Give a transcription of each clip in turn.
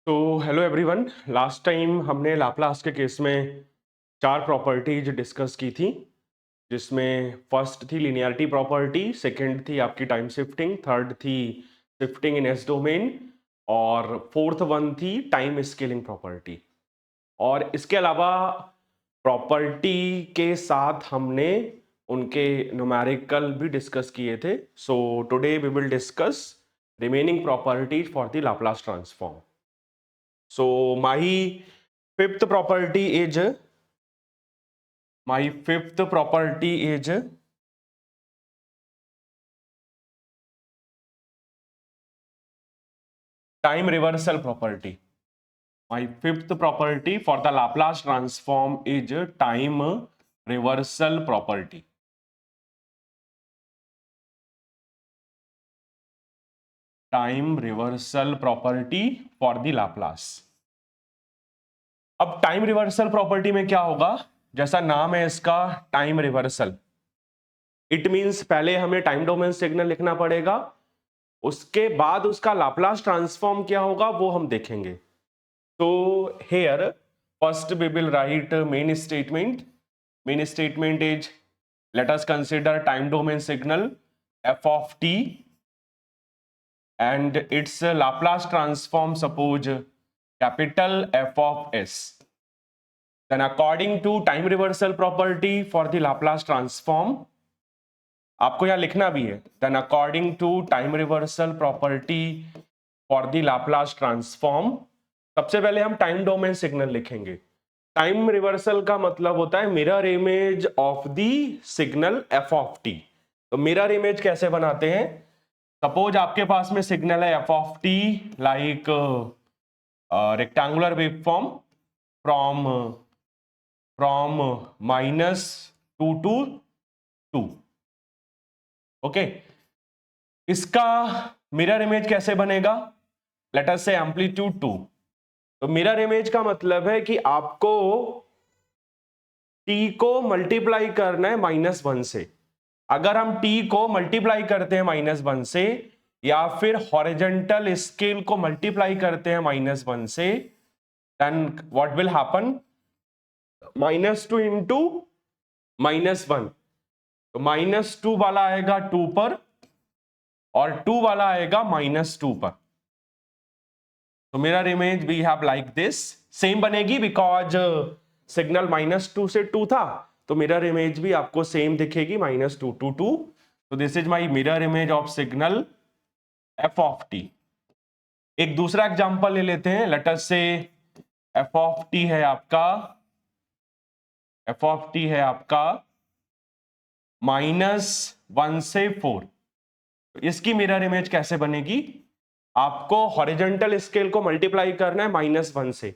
तो hello everyone. Last time हमने Laplace के केस में चार प्रॉपर्टीज डिस्कस की थी, जिसमें फर्स्ट थी लिनियरिटी प्रॉपर्टी, सेकंड थी आपकी टाइम शिफ्टिंग, थर्ड थी शिफ्टिंग इन एस डोमेन और फोर्थ वन थी टाइम स्केलिंग प्रॉपर्टी। और इसके अलावा प्रॉपर्टी के साथ हमने उनके न्यूमेरिकल भी डिस्कस किए थे। So today we will discuss remaining properties for the Laplace transform. So fifth property is my fifth property is time reversal property. My fifth property for the Laplace transform is time reversal property. Time reversal property for the Laplace. अब time reversal property में क्या होगा, जैसा नाम है इसका time reversal, it means पहले हमें टाइम डोमेन सिग्नल लिखना पड़ेगा, उसके बाद उसका लाप्लास ट्रांसफॉर्म क्या होगा वो हम देखेंगे. So here first we will write main statement. Main statement is, let us consider time domain signal f of t and its Laplace transform, suppose capital F of s. Then according to time reversal property for the Laplace transform, आपको यहां लिखना भी है, then according to time reversal property for the Laplace transform, सबसे पहले हम time domain signal लिखेंगे. Time reversal का मतलब होता है mirror image of the signal f of t. तो मिरर इमेज कैसे बनाते हैं, सपोज आपके पास में सिग्नल है F of T like rectangular wave form from -2 to 2. Okay, इसका मिरर इमेज कैसे बनेगा, लेट अस से एम्पलीट्यूड 2. तो मिरर इमेज का मतलब है कि आपको t को मल्टीप्लाई करना है -1 से. अगर हम t को मल्टीप्लाई करते हैं -1 से या फिर हॉरिजॉन्टल स्केल को मल्टीप्लाई करते हैं -1 से, then what will happen, -2 into -1. तो -2 वाला आएगा 2 पर और 2 वाला आएगा -2 पर. तो mirror image we have like this, same बनेगी बिकॉज सिग्नल -2 से 2 था, तो मिरर इमेज भी आपको सेम दिखेगी -2 to 2. तो this is my mirror image of signal f of T. एक दूसरा एग्जांपल ले लेते हैं, लेट अस से एफ ऑफ टी है आपका -1 से 4. तो इसकी मिरर इमेज कैसे बनेगी, आपको हॉरिजॉन्टल स्केल को मल्टीप्लाई करना है -1 से.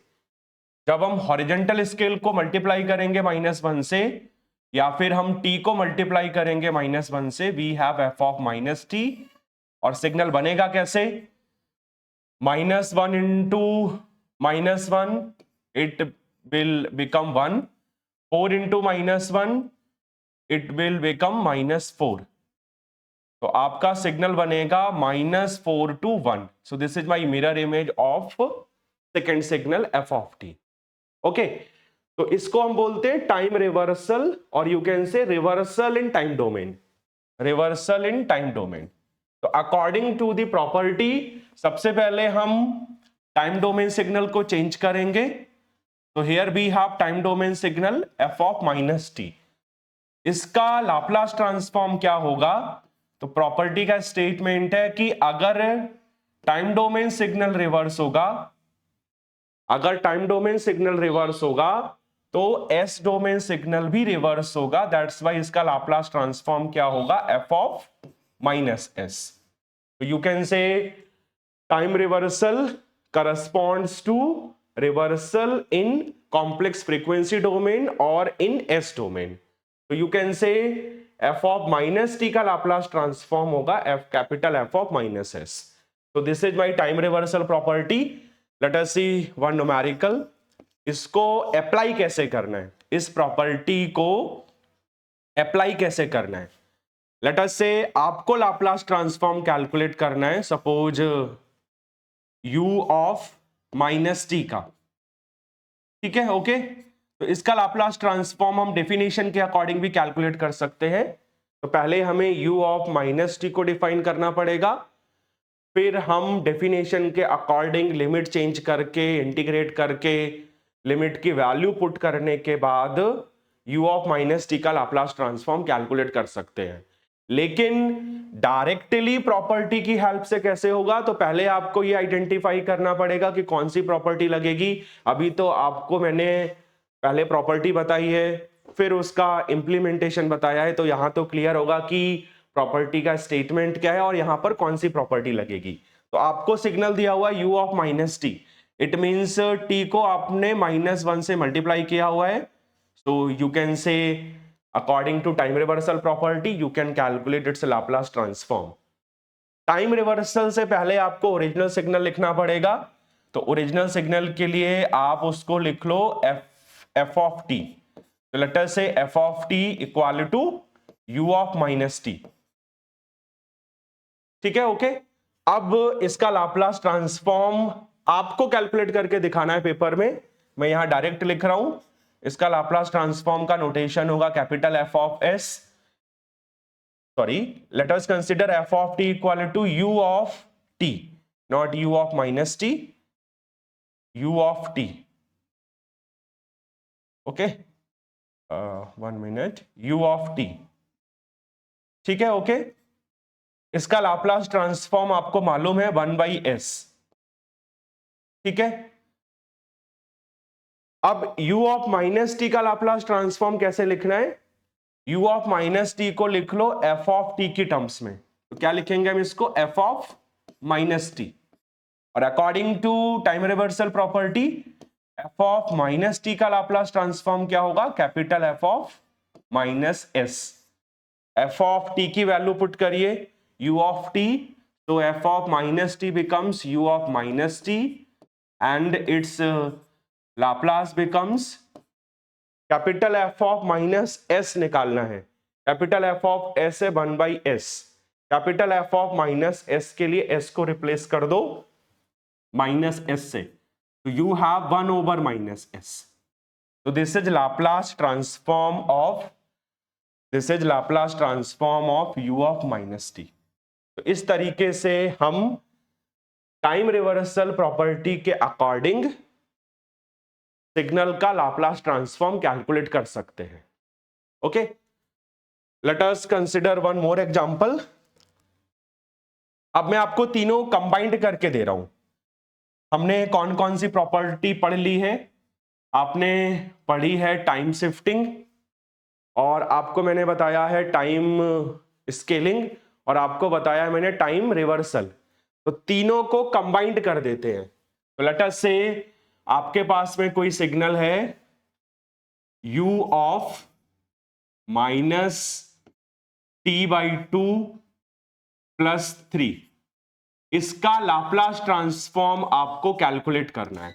जब हम हॉरिजॉन्टल स्केल को मल्टीप्लाई करेंगे -1 से या फिर हम t को मल्टीप्लाई करेंगे -1 से, we have f of -t. और सिग्नल बनेगा कैसे, -1 into -1 it will become 1, 4 into -1 it will become -4. तो आपका सिग्नल बनेगा -4 to 1. So this is my mirror image of second signal f of t. Okay, तो इसको हम बोलते हैं टाइम रिवर्सल, और you can say reversal in time domain. Reversal in time domain. तो अकॉर्डिंग टू द प्रॉपर्टी सबसे पहले हम टाइम डोमेन सिग्नल को चेंज करेंगे. तो here we have time domain signal f of -t. इसका लाप्लास ट्रांसफॉर्म क्या होगा, तो प्रॉपर्टी का स्टेटमेंट है कि अगर टाइम डोमेन सिग्नल रिवर्स होगा, अगर टाइम डोमेन सिग्नल रिवर्स होगा तो एस डोमेन सिग्नल भी रिवर्स होगा. दैट्स वाई इसका लाप्लास ट्रांसफॉर्म क्या होगा, एफ ऑफ -s. तो you can say time reversal corresponds to reversal in complex frequency domain और इन एस डोमेन. तो you can say f of -t का Laplace transform होगा capital F of -s. तो this is my time reversal property. Let us see one numerical. इसको apply कैसे करना है, इस प्रॉपर्टी को अप्लाई कैसे करना है, लेट अस से आपको लाप्लास ट्रांसफॉर्म कैलकुलेट करना है. Suppose u of minus T का। ठीक है, ओके। तो इसका लाप्लास ट्रांसफॉर्म हम डेफिनेशन के अकॉर्डिंग भी कैलकुलेट कर सकते हैं। तो पहले हमें u ऑफ माइनस टी को डिफाइन करना पड़ेगा, फिर हम डेफिनेशन के अकॉर्डिंग लिमिट चेंज करके, इंटीग्रेट करके, लिमिट की वैल्यू पुट करने के बाद u ऑफ माइनस टी का लाप्लास ट्रांसफॉर्म कैलकुलेट कर सकते हैं। लेकिन डायरेक्टली प्रॉपर्टी की हेल्प से कैसे होगा? तो पहले आपको ये आइडेंटिफाई करना पड़ेगा कि कौन सी प्रॉपर्टी लगेगी। अभी तो आपको मैंने पहले प्रॉपर्टी बताई है, फिर उसका इंप्लीमेंटेशन बताया है, तो यहां तो क्लियर होगा कि प्रॉपर्टी का स्टेटमेंट क्या है और यहां पर कौन सी प्रॉपर्टी लगेगी। तो आपको सिग्नल दिया हुआ u of minus t, it means t को आपने -1 से मल्टीप्लाई किया हुआ है। So you can say according to time reversal property you can calculate its Laplace transform. Time reversal से पहले आपको ओरिजिनल सिग्नल लिखना पड़ेगा। तो ओरिजिनल सिग्नल के लिए आप उसको लिख लो f ऑफ टी। तो let us say f of T equal to u of minus t. ठीक है, ओके। अब इसका लाप्लास ट्रांसफॉर्म आपको कैलकुलेट करके दिखाना है पेपर में, मैं यहां डायरेक्ट लिख रहा हूं। इसका लाप्लास ट्रांसफॉर्म का नोटेशन होगा capital F of S, sorry, let us consider f of t equal to u of t, not u of minus t, u of t। Okay, 1 minute, u of t। ठीक है, okay. इसका Laplace transform आपको मालूम है 1/s। ठीक है, अब u of minus T का लाप्लास ट्रांसफॉर्म कैसे लिखना है? u ऑफ माइनस टी को लिख लो f ऑफ t की टर्म्स में। तो क्या लिखेंगे हम इसको? f of minus T. और according to time reversal property f of minus T का लाप्लास ट्रांसफॉर्म क्या होगा? Capital F of minus s। f of t की वैल्यू पुट करिए u ऑफ t, तो f of minus T becomes u of minus T and it's Laplace becomes capital F of minus s निकालना है। Capital F of s है 1/s। Capital F of minus s के लिए s को replace कर दो minus s से, तो you have 1/-s। तो this is Laplace transform of, this is Laplace transform of u of minus T. तो इस तरीके से हम टाइम रिवर्सल प्रॉपर्टी के अकॉर्डिंग सिग्नल का लाप्लास ट्रांसफॉर्म कैलकुलेट कर सकते हैं। Okay, late us consider one more example. अब मैं आपको तीनों कंबाइंड करके दे रहा हूं। हमने कौन कौन सी प्रॉपर्टी पढ़ ली है? आपने पढ़ी है टाइम शिफ्टिंग, और आपको मैंने बताया है टाइम स्केलिंग, और आपको बताया है मैंने टाइम रिवर्सल। तो तीनों को कंबाइंड कर देते हैं। तो लेट अस से आपके पास में कोई सिग्नल है u of minus t/2 plus 3, इसका लाप्लास ट्रांसफॉर्म आपको कैलकुलेट करना है।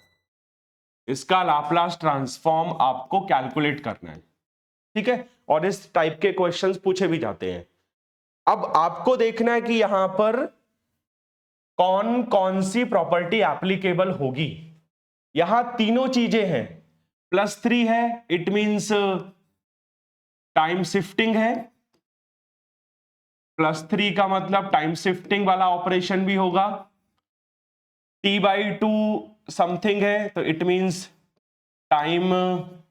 इसका लाप्लास ट्रांसफॉर्म आपको कैलकुलेट करना है। ठीक है, और इस टाइप के क्वेश्चंस पूछे भी जाते हैं। अब आपको देखना है कि यहां पर कौन कौन सी प्रॉपर्टी एप्लीकेबल होगी। यहां तीनों चीजें हैं, +3 है, इट मींस टाइम शिफ्टिंग है। +3 का मतलब टाइम शिफ्टिंग वाला ऑपरेशन भी होगा। t/2 समथिंग है, तो इट मींस टाइम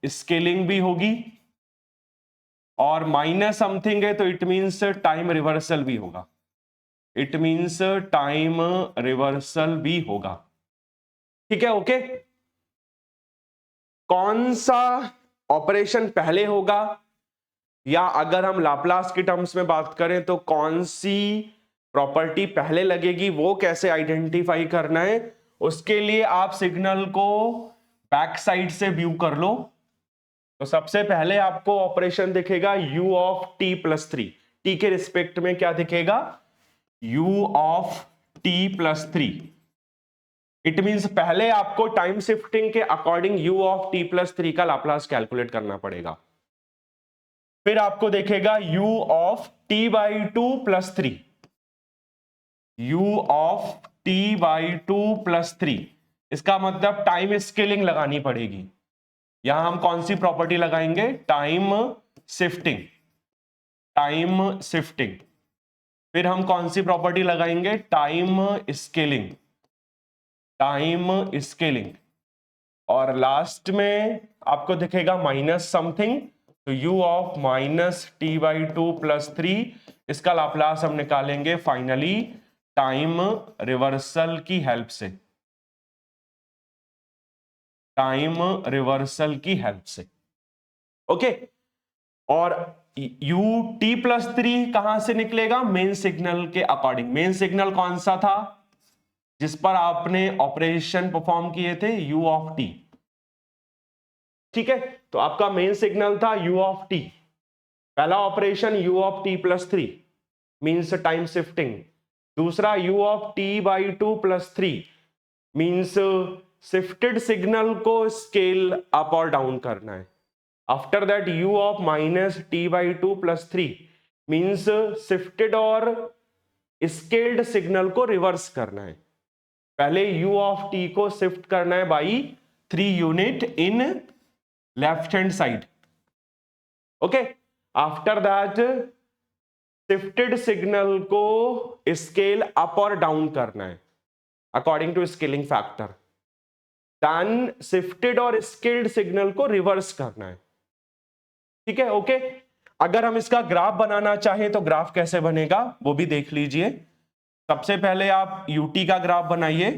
स्केलिंग भी होगी। और माइनस समथिंग है, तो इट मींस टाइम रिवर्सल भी होगा। इट मींस टाइम रिवर्सल भी होगा। ठीक है, ओके। कौन सा ऑपरेशन पहले होगा, या अगर हम लाप्लास की टर्म्स में बात करें तो कौन सी प्रॉपर्टी पहले लगेगी, वो कैसे आइडेंटिफाई करना है, उसके लिए आप सिग्नल को बैक साइड से व्यू कर लो। तो सबसे पहले आपको ऑपरेशन दिखेगा u of t plus 3। t के रिस्पेक्ट में क्या दिखेगा? u of t plus 3। It means पहले आपको टाइम शिफ्टिंग के according u of t plus 3 का लाप्लास कैलकुलेट करना पड़ेगा। फिर आपको देखेगा u of t/2 plus 3, u of t/2 plus 3। इसका मतलब टाइम स्केलिंग लगानी पड़ेगी। यहां हम कौन सी प्रॉपर्टी लगाएंगे? Time shifting, time shifting. फिर हम कौन सी प्रॉपर्टी लगाएंगे? Time scaling, time scaling. और लास्ट में आपको दिखेगा माइनस समथिंग, तो u of minus T by two plus three, इसका लाप्लास हम निकालेंगे फाइनली टाइम रिवर्सल की हेल्प से, टाइम रिवर्सल की हेल्प से। ओके, और u t प्लस थ्री कहां से निकलेगा? मेन सिग्नल के अकॉर्डिंग। मेन सिग्नल कौन सा था जिस पर आपने ऑपरेशन परफॉर्म किए थे? u of t। ठीक है, तो आपका मेन सिग्नल था u ऑफ t, पहला operation u of t plus three means time shifting, दूसरा u of t by two plus three means shifted signal को स्केल अप और डाउन करना है। After that u of minus T by two plus three means shifted और scaled signal को reverse करना है। पहले u ऑफ t को शिफ्ट करना है by 3 unit in left hand side. Okay, after that shifted signal को स्केल अप और डाउन करना है according to scaling factor. Then shifted और स्केल्ड सिग्नल को रिवर्स करना है। ठीक है, ओके। अगर हम इसका ग्राफ बनाना चाहें तो ग्राफ कैसे बनेगा वो भी देख लीजिए। सबसे पहले आप ut का ग्राफ बनाइए।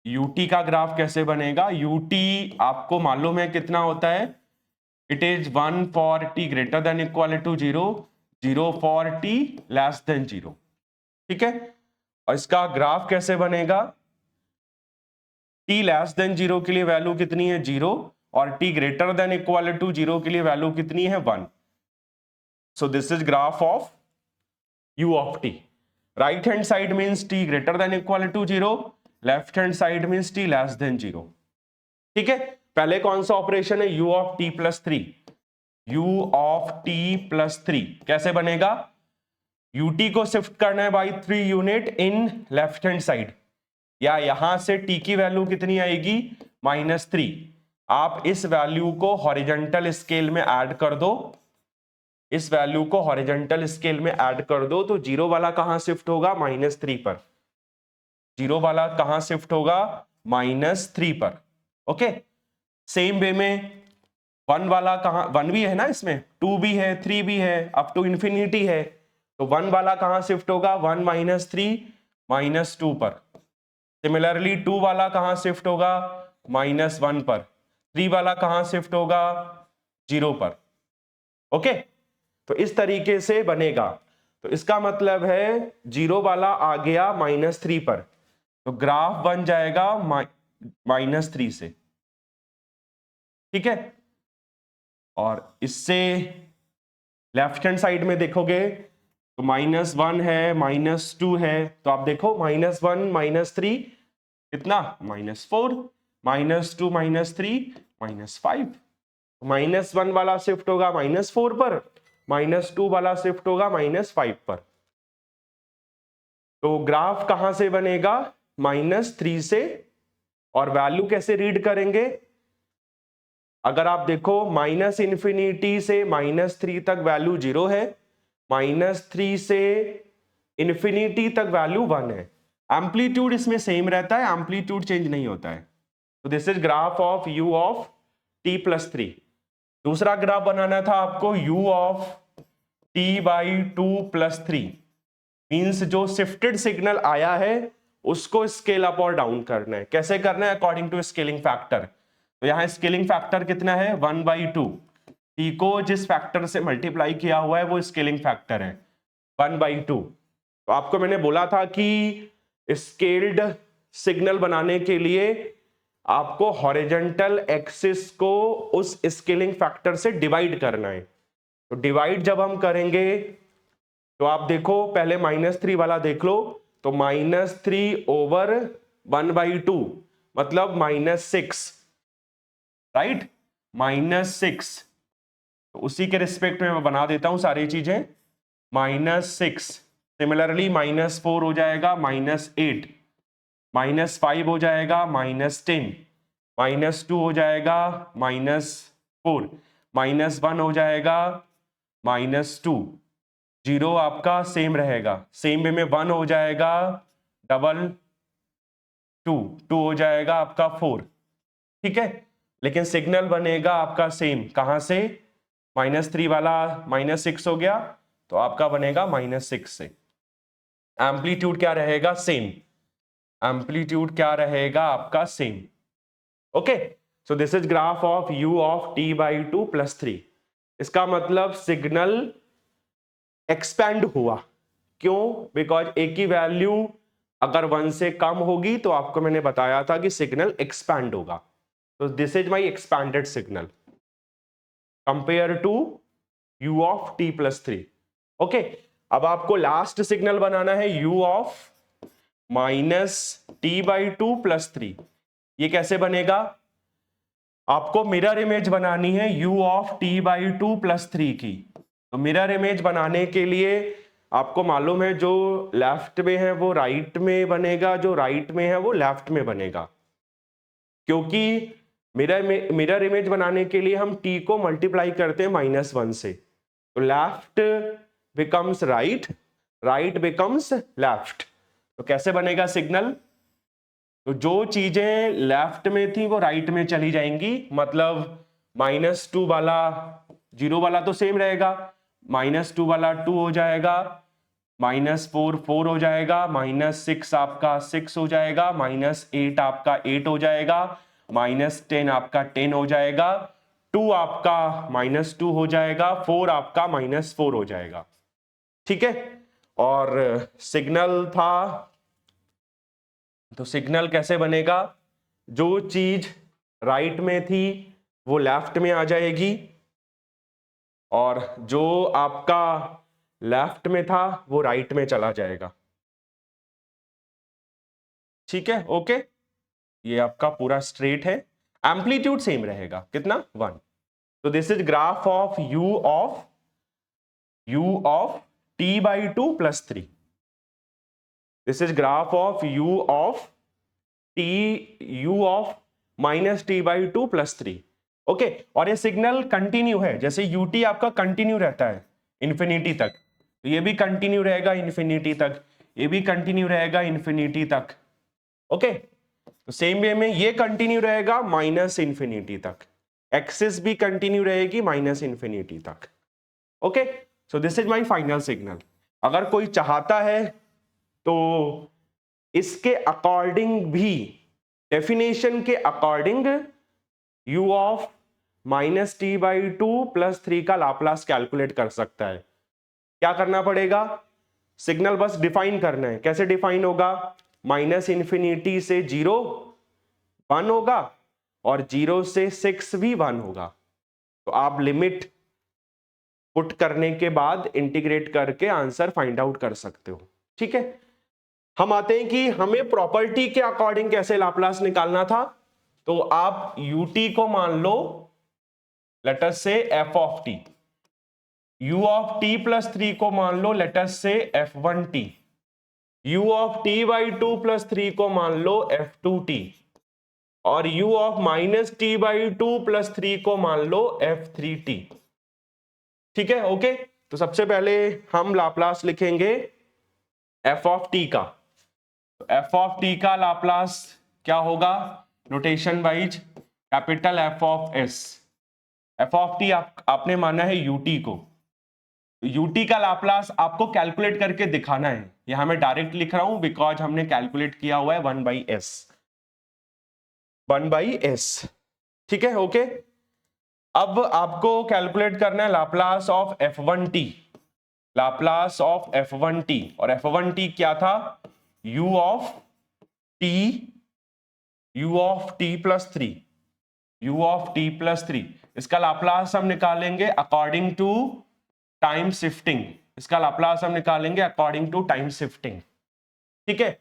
ut का ग्राफ कैसे बनेगा? ut आपको मालूम है कितना होता है? It is 1 for t greater than equal to 0, 0 for t less than 0। ठीक है, और इसका ग्राफ कैसे बनेगा? t लेस देन 0 के लिए वैल्यू कितनी है? 0, और t greater than equal to 0 के लिए वैल्यू कितनी है? 1। So this is graph of u of t। Right hand side means t greater than equal to 0, left hand side means t less than 0। ठीक है, पहले कौन सा ऑपरेशन है? u of t plus three, u of t plus three कैसे बनेगा? ut को shift करना है by 3 unit in left hand side, या यहां से t की वैल्यू कितनी आएगी? -3। आप इस वैल्यू को हॉरिजॉन्टल स्केल में ऐड कर दो, इस वैल्यू को हॉरिजॉन्टल स्केल में ऐड कर दो, तो जीरो वाला कहां शिफ्ट होगा? -3 पर। जीरो वाला कहां शिफ्ट होगा? -3 पर। ओके, सेम वे में 1 वाला कहां? 1 भी है ना इसमें, 2 भी है, 3 भी है, अप टू इंफिनिटी है, तो 1 वाला कहां शिफ्ट होगा? 1 -3 -2 पर। सिमिलरली 2 वाला कहां शिफ्ट होगा? -1 पर। 3 वाला कहां शिफ्ट होगा? 0 पर। ओके, तो इस तरीके से बनेगा। तो इसका मतलब है 0 वाला आ गया -3 पर, तो ग्राफ बन जाएगा -3 से। ठीक है, और इससे लेफ्ट हैंड साइड में देखोगे तो -1 है, -2 है, तो आप देखो -1 -3 कितना? -4, -2 -3 -5। -1 वाला शिफ्ट होगा -4 पर, -2 वाला शिफ्ट होगा -5 पर। तो ग्राफ कहां से बनेगा? -3 से। और वैल्यू कैसे रीड करेंगे? अगर आप देखो -∞ से -3 तक वैल्यू 0 है, -3 से इंफिनिटी तक वैल्यू 1 है। एम्पलीट्यूड इसमें सेम रहता है, एम्पलीट्यूड चेंज नहीं होता है। तो this is graph of u of t plus three. दूसरा ग्राफ बनाना था आपको u of t by two plus three, means जो शिफ्टेड सिग्नल आया है उसको स्केल अप और डाउन करना है। कैसे करना है? According to scaling factor. तो यहाँ स्केलिंग फैक्टर कितना है? 1/2। t को जिस फैक्टर से मल्टीप्लाई किया हुआ है वो स्केलिंग फैक्टर है 1/2। तो आपको मैंने बोला था कि स्केल्ड सिग्नल बनाने के लिए आपको हॉरिजॉन्टल एक्सिस को उस स्केलिंग फैक्टर से डिवाइड करना है। तो डिवाइड जब हम करेंगे तो आप देखो पहले -3 वाला देख लो, तो -3 ओवर 1/2 मतलब -6, राइट? -6। तो उसी के रिस्पेक्ट में मैं बना देता हूं सारी चीजें। -6, सिमिलरली -4 हो जाएगा, -8, -5 हो जाएगा -10, -2 हो जाएगा -4, -1 हो जाएगा -2, 0 आपका सेम रहेगा, सेम वे में 1 हो जाएगा 2 हो जाएगा आपका 4, ठीक है। लेकिन सिग्नल बनेगा आपका सेम, कहां से? -3 वाला -6 हो गया, तो आपका बनेगा -6 से। एम्पलीट्यूड क्या रहेगा? सेम। एम्पलीट्यूड क्या रहेगा आपका? Same. Okay, so this is graph of u of t/2 + 3। इसका मतलब सिग्नल एक्सपैंड हुआ। क्यों? बिकॉज ए की वैल्यू अगर 1 से कम होगी तो आपको मैंने बताया था कि सिग्नल एक्सपैंड होगा। तो this is my expanded signal compare to u of t + 3। Okay, अब आपको लास्ट सिग्नल बनाना है u ऑफ -t/2 + 3। ये कैसे बनेगा? आपको मिरर इमेज बनानी है u ऑफ t/2 + 3 की। तो मिरर इमेज बनाने के लिए आपको मालूम है जो लेफ्ट में है वो राइट में बनेगा, जो राइट में है वो लेफ्ट में बनेगा, क्योंकि मिरर इमेज बनाने के लिए हम t को मल्टीप्लाई करते हैं -1 से। तो left becomes right, right becomes left. तो कैसे बनेगा सिग्नल? तो जो चीजें लेफ्ट में थी वो राइट में चली जाएंगी, मतलब -2 वाला 0 वाला तो सेम रहेगा, -2 वाला 2 हो जाएगा, -4 4 हो जाएगा, -6 आपका 6 हो जाएगा, -8 आपका 8 हो जाएगा, -10 आपका 10 हो जाएगा, 2 आपका -2 हो जाएगा, 4 आपका -4 हो जाएगा, ठीक है। और सिग्नल था, तो सिग्नल कैसे बनेगा? जो चीज राइट में थी वो लेफ्ट में आ जाएगी, और जो आपका लेफ्ट में था वो राइट में चला जाएगा, ठीक है। ओके, ये आपका पूरा स्ट्रेट है, एम्पलीट्यूड सेम रहेगा, कितना? 1। तो this is graph of u of t/2 + 3। This is graph of u of -t/2 + 3। Okay, और ये सिग्नल कंटिन्यू है, जैसे ut आपका कंटिन्यू रहता है इंफिनिटी तक, तो ये भी कंटिन्यू रहेगा इंफिनिटी तक, ये भी कंटिन्यू रहेगा इंफिनिटी तक। ओके, तो सेम वे में ये कंटिन्यू रहेगा -इंफिनिटी तक, एक्सिस भी कंटिन्यू रहेगी -इंफिनिटी तक। Okay, so this is my final signal. अगर कोई चाहता है तो इसके अकॉर्डिंग भी, डेफिनेशन के अकॉर्डिंग u ऑफ -t/2 + 3 का लाप्लास कैलकुलेट कर सकता है। क्या करना पड़ेगा? सिग्नल बस डिफाइन करना है। कैसे डिफाइन होगा? -इंफिनिटी से 0 1 होगा, और 0 से 6 भी 1 होगा। तो आप लिमिट पुट करने के बाद इंटीग्रेट करके आंसर फाइंड आउट कर सकते हो, ठीक है। हम आते हैं कि हमें प्रॉपर्टी के अकॉर्डिंग कैसे लाप्लास निकालना था। तो आप ut को मान लो, let us say f of t, u of t + 3 को मान लो, लेट अस से f1t, u ऑफ t/2 + 3 को मान लो f2t, और u ऑफ -t/2 + 3 को मान लो f3t, ठीक है। ओके, तो सबसे पहले हम लाप्लास लिखेंगे f ऑफ t का। तो f ऑफ t का लाप्लास क्या होगा? Notation wise capital F of s। f of t आपने माना है ut को, ut का लाप्लास आपको कैलकुलेट करके दिखाना है। यहां मैं डायरेक्ट लिख रहा हूं बिकॉज हमने कैलकुलेट किया हुआ है 1/s, 1/s, ठीक है। ओके, अब आपको कैलकुलेट करना है Laplace of f1t, Laplace of f1t, और f1t क्या था? u of t + 3, u of t + 3, इसका लाप्लास हम निकालेंगे अकॉर्डिंग टू टाइम शिफ्टिंग, इसका लाप्लास हम निकालेंगे अकॉर्डिंग टू टाइम शिफ्टिंग, ठीक है।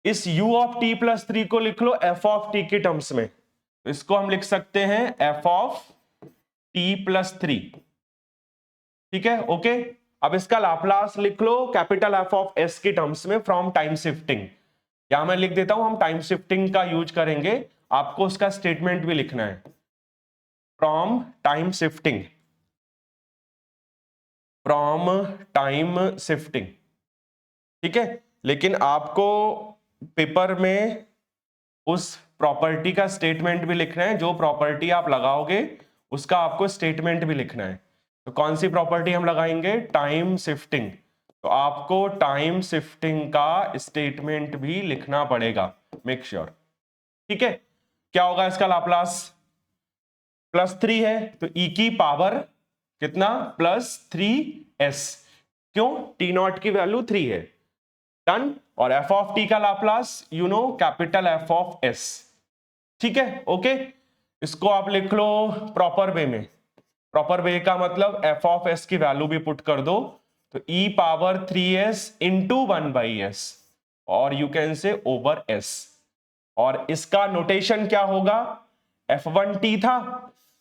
इस u ऑफ t + 3 को लिख लो f ऑफ t के टर्म्स में, तो इसको हम लिख सकते हैं f ऑफ t + 3, ठीक है। ओके, अब इसका लाप्लास लिख लो कैपिटल F ऑफ s के टर्म्स में फ्रॉम टाइम शिफ्टिंग, यहां मैं लिख देता हूं, हम टाइम शिफ्टिंग का यूज करेंगे, आपको उसका स्टेटमेंट भी लिखना है। From time shifting, from time shifting, ठीक है। लेकिन आपको पेपर में उस प्रॉपर्टी का स्टेटमेंट भी लिखना है, जो प्रॉपर्टी आप लगाओगे उसका आपको स्टेटमेंट भी लिखना है। तो कौन सी प्रॉपर्टी हम लगाएंगे? Time shifting. तो आपको टाइम शिफ्टिंग का स्टेटमेंट भी लिखना पड़ेगा, मेक श्योर, ठीक है। क्या होगा इसका लाप्लास? +3 है तो e की पावर कितना? +3s। क्यों? t0 की वैल्यू 3 है, डन। और f ऑफ t का Laplace you know, capital F of s, ठीक है, ओके। इसको आप लिख लो प्रॉपर वे में। प्रॉपर वे का मतलब f ऑफ s की वैल्यू भी पुट कर दो, तो e power 3s into 1/s, और यू कैन से ओवर s। और इसका नोटेशन क्या होगा? f1t था,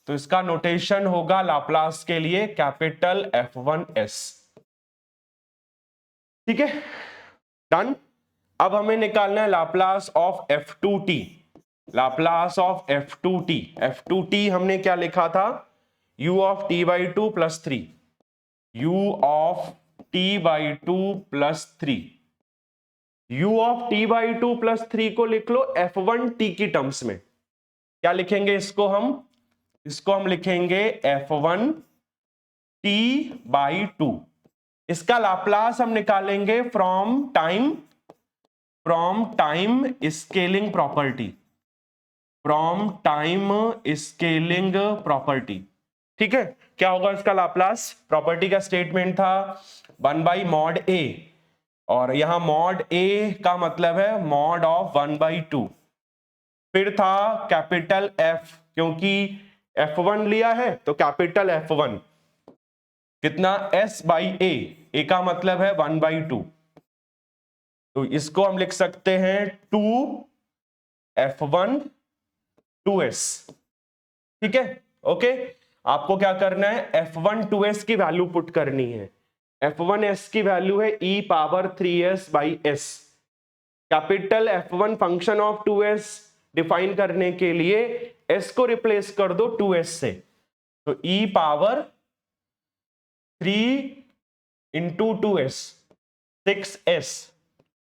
तो इसका नोटेशन होगा लाप्लास के लिए कैपिटल F1s, ठीक है, डन। अब हमें निकालना है Laplace of F2t। Laplace of F2t, F2t हमने क्या लिखा था? u of t/2 + 3, u of t/2 + 3, u of t/2 + 3 को लिख लो F1t की टर्म्स में। क्या लिखेंगे इसको हम? इसको हम लिखेंगे F1t/2। इसका लाप्लास हम निकालेंगे from time scaling property, from time scaling property, ठीक है। क्या होगा इसका लाप्लास? प्रॉपर्टी का स्टेटमेंट था 1/mod a, और यहां mod a का मतलब है mod ऑफ 1/2। फिर था कैपिटल F, क्योंकि F1 लिया है तो कैपिटल F1 कितना? s/a, a का मतलब है 1/2, तो इसको हम लिख सकते हैं 2f1 2s, ठीक है, ओके। आपको क्या करना है? f1 2s की वैल्यू पुट करनी है। f1s की वैल्यू है e power 3s/s। Capital F1 function of 2s define करने के लिए s को रिप्लेस कर दो 2s से, तो e power 3 into 2s 6s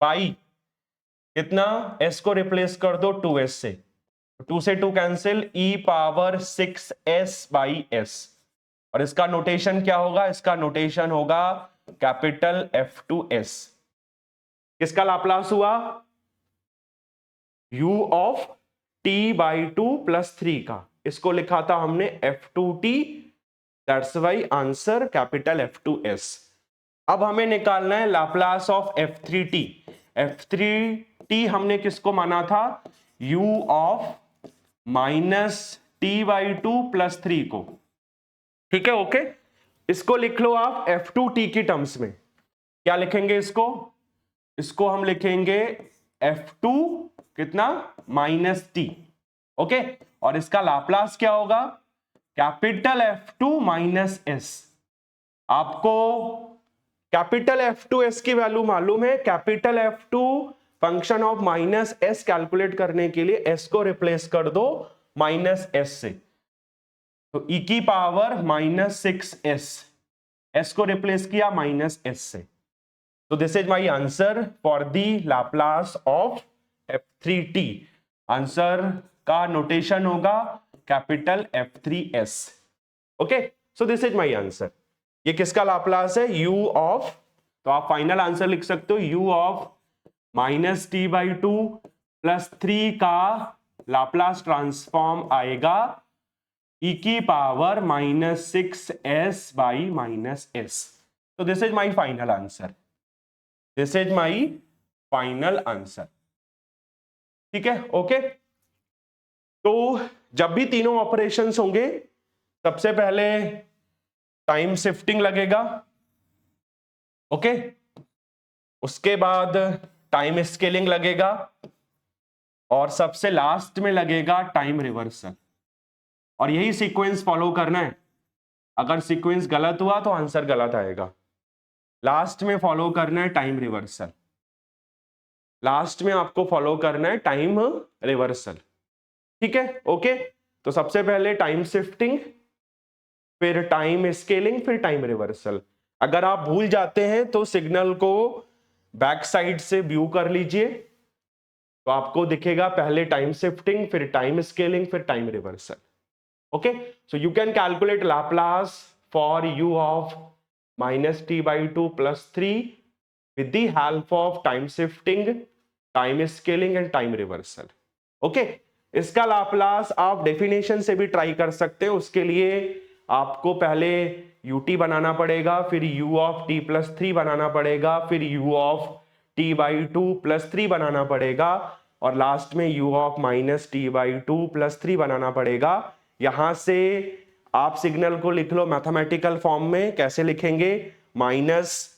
by कितना? s को रिप्लेस कर दो 2s से, 2 से 2 कैंसिल, e पावर 6s/s। और इसका नोटेशन क्या होगा? इसका नोटेशन होगा कैपिटल F2s। किसका लाप्लास हुआ? u ऑफ t/2 + 3 का, इसको लिखा था हमने F2t, that's why answer capital F2s। अब हमें निकालना है लाप्लास ऑफ F3t। F3t हमने किसको माना था? u ऑफ -t/2 + 3 को, ठीक है, ओके। इसको लिख लो आप F2t की टर्म्स में। क्या लिखेंगे इसको? इसको हम लिखेंगे F2 कितना? -t, okay. और इसका लाप्लास क्या होगा? Capital F2 -s। आपको कैपिटल F2s की वैल्यू मालूम है, capital F2 function of -s calculate करने के लिए s को रिप्लेस कर दो -s से, तो e की पावर -6s, s को रिप्लेस किया -s से, तो this is my answer for the Laplace of F3t। Answer का नोटेशन होगा capital F3s, okay. So this is my answer. ये किसका लाप्लास है? u ऑफ, तो आप फाइनल आंसर लिख सकते हो u ऑफ -t/2 + 3 का लाप्लास ट्रांसफॉर्म आएगा e की पावर -6s/-s। तो this is my final answer, this is my final answer, ठीक है, ओके। तो जब भी तीनों ऑपरेशंस होंगे, सबसे पहले टाइम शिफ्टिंग लगेगा, ओके, उसके बाद टाइम स्केलिंग लगेगा, और सबसे लास्ट में लगेगा टाइम रिवर्सल। और यही सीक्वेंस फॉलो करना है। अगर सीक्वेंस गलत हुआ तो आंसर गलत आएगा। लास्ट में फॉलो करना है टाइम रिवर्सल, लास्ट में आपको फॉलो करना है टाइम रिवर्सल, ठीक है। ओके, तो सबसे पहले टाइम शिफ्टिंग, फिर टाइम स्केलिंग, फिर टाइम रिवर्सल। अगर आप भूल जाते हैं तो सिग्नल को बैक साइड से व्यू कर लीजिए, तो आपको दिखेगा पहले टाइम शिफ्टिंग, फिर टाइम स्केलिंग, फिर time reversal. Okay, so you can calculate Laplace for u of -t/2 + 3 with the help of time shifting, time scaling and time reversal. Okay, इसका लाप्लास आप डेफिनेशन से भी ट्राई कर सकते हैं। उसके लिए आपको पहले ut बनाना पड़ेगा, फिर u ऑफ t + 3 बनाना पड़ेगा, फिर u ऑफ t/2 + 3 बनाना पड़ेगा, और लास्ट में u ऑफ -t/2 + 3 बनाना पड़ेगा। यहां से आप सिग्नल को लिख लो मैथमेटिकल फॉर्म में। कैसे लिखेंगे? -∞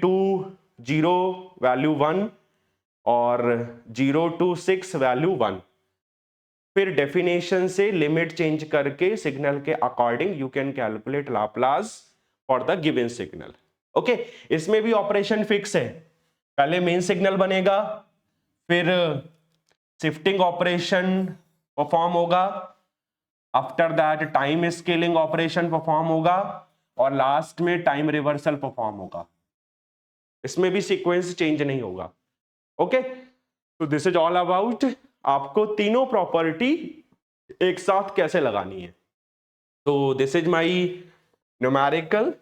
to 0 वैल्यू 1 और 0 to 6 वैल्यू 1। फिर डेफिनेशन से लिमिट चेंज करके सिग्नल के according you can calculate Laplace for the given signal. Okay, इसमें भी ऑपरेशन फिक्स है। पहले मेन सिग्नल बनेगा, फिर शिफ्टिंग ऑपरेशन परफॉर्म होगा, after that time scaling operation perform होगा, और लास्ट में टाइम रिवर्सल परफॉर्म होगा। इसमें भी सीक्वेंस चेंज नहीं होगा। ओके, तो दिस इज ऑल अबाउट आपको तीनों प्रॉपर्टी एक साथ कैसे लगानी है। तो this is my numerical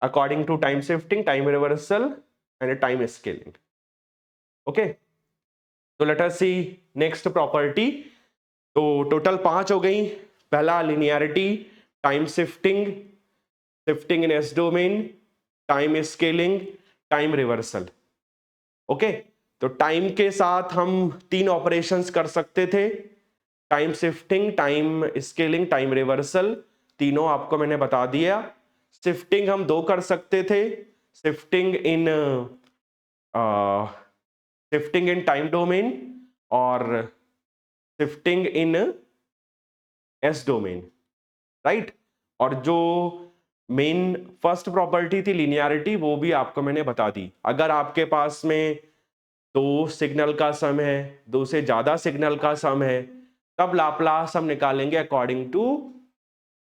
according to time shifting, time reversal and time scaling. Okay, तो let us see next property. तो टोटल 5 हो गई। पहला linearity, time shifting, shifting in S domain, time scaling, time reversal. Okay, तो time के साथ हम 3 operations कर सकते थे, time shifting, time scaling, time reversal. तीनों आपको मैंने बता दिया। शिफ्टिंग हम 2 कर सकते थे, शिफ्टिंग इन टाइम डोमेन और shifting in S domain, right. और जो मेन फर्स्ट प्रॉपर्टी थी लिनियरिटी, वो भी आपको मैंने बता दी। अगर आपके पास में 2 सिग्नल का सम है, 2 से ज्यादा सिग्नल का सम है, तब लाप्लास हम निकालेंगे according to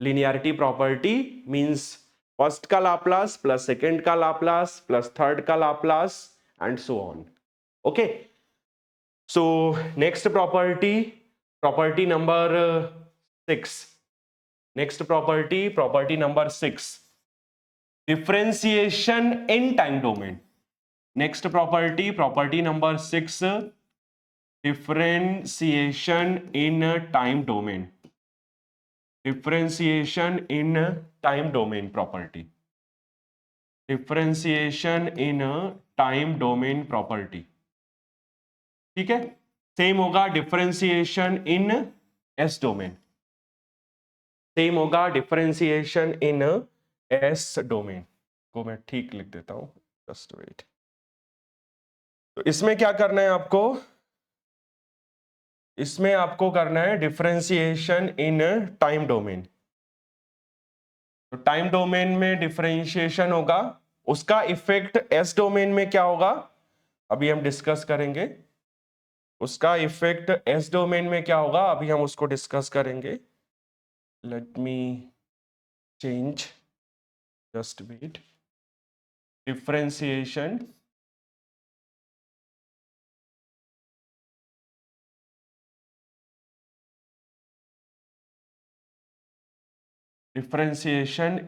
linearity property. Means first का लाप्लास प्लस सेकंड का लाप्लास प्लस थर्ड का Laplace and so on. Okay, so next property number 6। Next property number 6, differentiation in time domain. Next property number 6, differentiation in time domain. Differentiation in time domain property, differentiation in time domain property. ठीक है, same होगा differentiation in S domain, same होगा differentiation in S domain को मैं ठीक लिख देता हूं, जस्ट वेट। तो इसमें क्या करना है आपको? इसमें आपको करना है डिफरेंशिएशन इन टाइम डोमेन। तो टाइम डोमेन में डिफरेंशिएशन होगा, उसका इफेक्ट एस डोमेन में क्या होगा अभी हम डिस्कस करेंगे। उसका इफेक्ट एस डोमेन में क्या होगा अभी हम उसको डिस्कस करेंगे। Let me change, just wait. Differentiation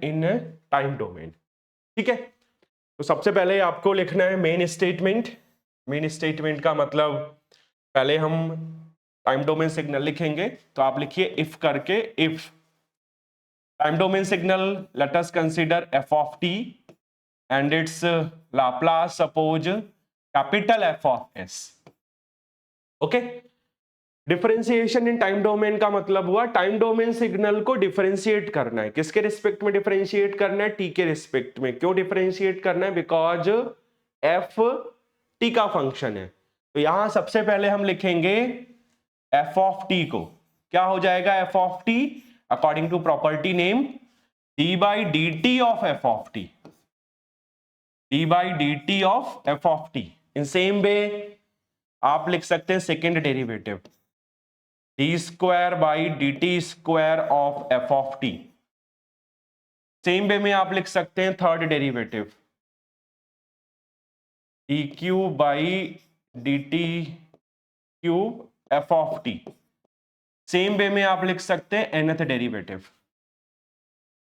in time domain. ठीक है, तो सबसे पहले आपको लिखना है मेन स्टेटमेंट। मेन स्टेटमेंट का मतलब पहले हम टाइम डोमेन सिग्नल लिखेंगे, तो आप लिखिए इफ करके। If time domain signal late us consider f of t and its Laplace suppose capital F of s। Okay, differentiation in time domain का मतलब हुआ टाइम डोमेन सिग्नल को डिफरेंशिएट करना है। किसके रिस्पेक्ट में डिफरेंशिएट करना है? t के रिस्पेक्ट में। क्यों डिफरेंशिएट करना है? बिकॉज f t का फंक्शन है। तो यहां सबसे पहले हम लिखेंगे f of t को। क्या हो जाएगा f of t? According to property name d/dt of f of t, d/dt of f of t। In same way आप लिख सकते हैं second derivative d square by d t square of f of t. Same way में आप लिख सकते हैं third derivative d cube by d t cube f of t. Same way में आप लिख सकते हैं nth डेरिवेटिव,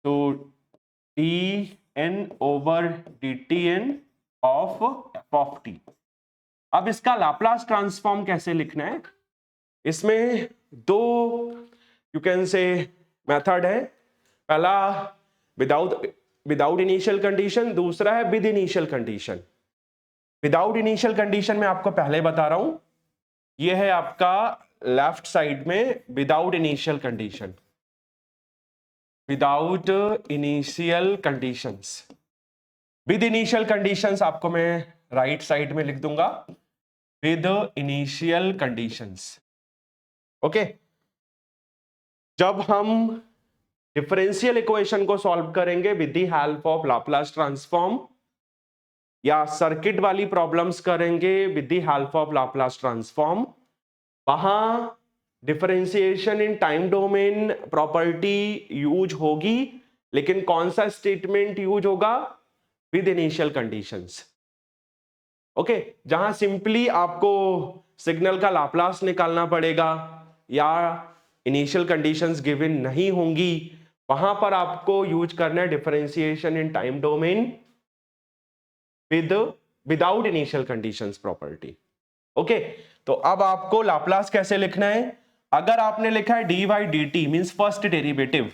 तो d n over d t n of f of t. अब इसका लाप्लास ट्रांसफॉर्म कैसे लिखना है, इसमें दो यू कैन से मेथड है। पहला विदाउट इनिशियल कंडीशन, दूसरा है with initial condition. Without initial condition में आपको पहले बता रहा हूं, यह है आपका लेफ्ट साइड में without initial condition, without initial conditions. With initial conditions आपको मैं राइट साइड में लिख दूंगा विद इनिशियल कंडीशंस। ओके, जब हम डिफरेंशियल इक्वेशन को सॉल्व करेंगे with the help of Laplace transform, या सर्किट वाली प्रॉब्लम्स करेंगे with the help of Laplace transform, वहां differentiation in time domain property use होगी, लेकिन कौन सा स्टेटमेंट यूज होगा, विद इनिशियल कंडीशंस। ओके, जहां सिंपली आपको सिग्नल का लाप्लास निकालना पड़ेगा या इनिशियल कंडीशंस गिवन नहीं होंगी, वहां पर आपको यूज करना है differentiation in time domain without initial conditions property. Okay, तो अब आपको लाप्लास कैसे लिखना है, अगर आपने लिखा है d by d T means first derivative,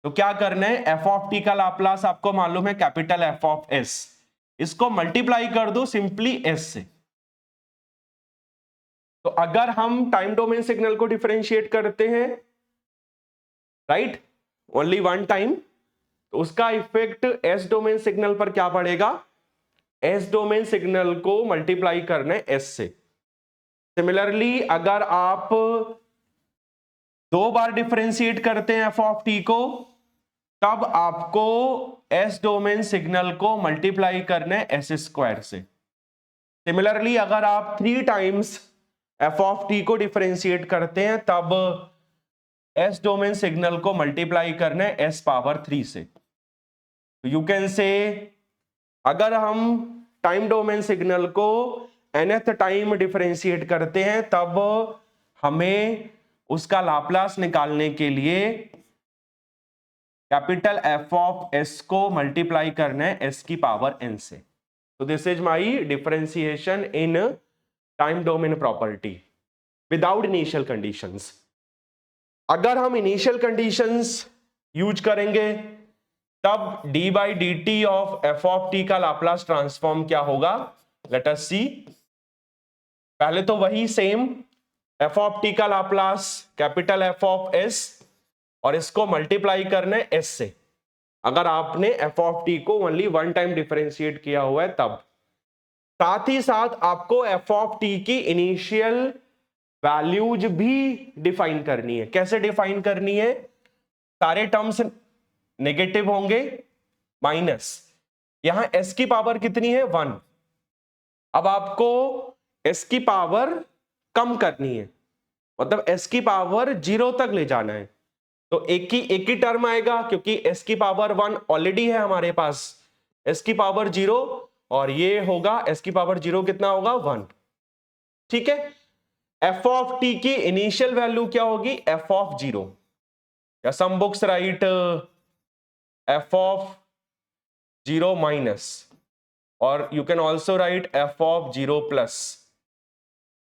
तो क्या करना है, एफ ऑफ टी का लाप्लास आपको मालूम है कैपिटल एफ ऑफ एस, इसको मल्टीप्लाई कर दो सिंपली एस से। तो अगर हम टाइम डोमेन सिग्नल को डिफरेंशिएट करते हैं राइट ओनली वन टाइम, तो उसका इफेक्ट एस डोमेन सिग्नल पर क्या पड़ेगा, एस डोमेन सिग्नल को मल्टीप्लाई करना है एस से। सिमिलरली अगर आप दो बार डिफरेंशिएट करते हैं एफ ऑफ टी को, तब आपको एस डोमेन सिग्नल को मल्टीप्लाई करना है एस स्क्वायर से। सिमिलरली अगर आप 3 टाइम्स एफ ऑफ टी को डिफरेंशिएट करते हैं, तब एस डोमेन सिग्नल को मल्टीप्लाई करना है एस पावर 3 से। तो यू कैन से अगर हम टाइम डोमेन सिग्नल को nth टाइम डिफरेंशिएट करते हैं, तब हमें उसका लाप्लास निकालने के लिए कैपिटल एफ ऑफ एस को मल्टीप्लाई करना है एस की पावर एन से। तो this is my differentiation in time domain property without initial conditions. अगर हम इनिशियल कंडीशंस यूज करेंगे, तब D by d t of f of T का लाप्लास ट्रांसफॉर्म क्या होगा, लेट अस सी। पहले तो वही सेम एफ ऑफ टी का Laplace capital F of S, और इसको मल्टीप्लाई करना है एस से। अगर आपने एफ ऑफ टी को ओनली वन टाइम डिफरेंशिएट किया हुआ है तब। साथ ही साथ आपको एफ ऑफ टी की इनिशियल वैल्यूज भी डिफाइन करनी है। कैसे डिफाइन करनी है, सारे टर्म्स नेगेटिव होंगे माइनस, यहां एस की पावर कितनी है 1। अब आपको एस की पावर कम करनी है, मतलब एस की पावर 0 तक ले जाना है। तो एक ही टर्म आएगा, क्योंकि एस की पावर 1 ऑलरेडी है हमारे पास, एस की पावर 0, और ये होगा एस की पावर 0 कितना होगा 1। ठीक है, एफ ऑफ टी की इनिशियल वैल्यू क्या होगी, एफ ऑफ 0, या some books write F of 0 minus, और you can also write F of 0 plus.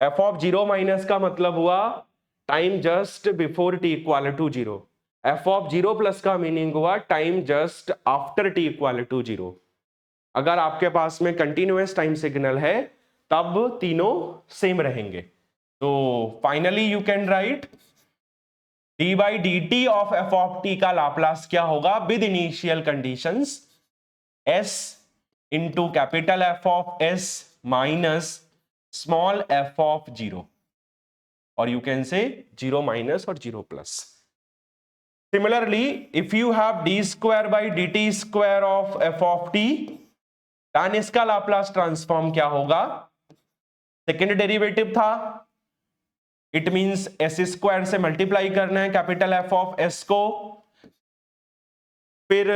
F of 0 minus का मतलब हुआ time just before T equal to 0। F of 0 plus का meaning हुआ time just after T equal to 0। अगर आपके पास में continuous time signal है, तब तीनों सेम रहेंगे। तो finally you can write d by d t of f of T का लाप्लास क्या होगा, with initial conditions s into capital F of S minus small f of 0, और यू कैन से 0 माइनस और 0 plus. Similarly if you have d square by d t square of f of t, then इसका Laplace transform क्या होगा, second derivative था, it means s square से multiply करना है capital F of S को, फिर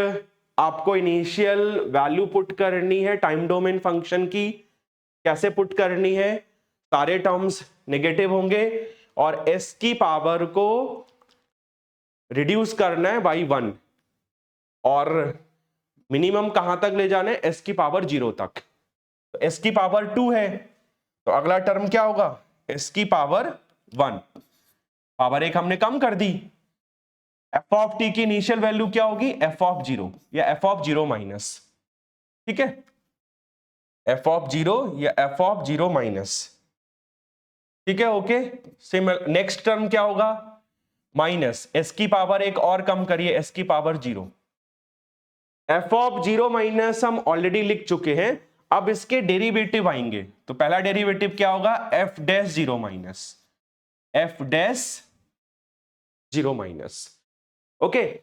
आपको इनिशियल वैल्यू पुट करनी है टाइम डोमेन फंक्शन की। कैसे पुट करनी है, सारे टर्म्स नेगेटिव होंगे और एस की पावर को रिड्यूस करना है बाई 1 और मिनिमम कहां तक ले जाना है, एस की पावर 0 तक। तो एस की पावर 2 है तो अगला टर्म क्या होगा, एस की पावर 1, पावर 1 हमने कम कर दी। एफ ऑफ टी की इनिशियल वैल्यू क्या होगी, एफ ऑफ 0 या एफ ऑफ 0 माइनस, ठीक है, एफ ऑफ 0 या एफ ऑफ 0 माइनस, ठीक है, ओके। सिमिलर नेक्स्ट टर्म क्या होगा, माइनस एस की पावर 1 और कम करिए, एस की पावर 0। एफ ऑफ 0 माइनस हम ऑलरेडी लिख चुके हैं, अब इसके डेरिवेटिव आएंगे। तो पहला डेरिवेटिव क्या होगा, F dash 0 minus, F dash 0 minus, okay.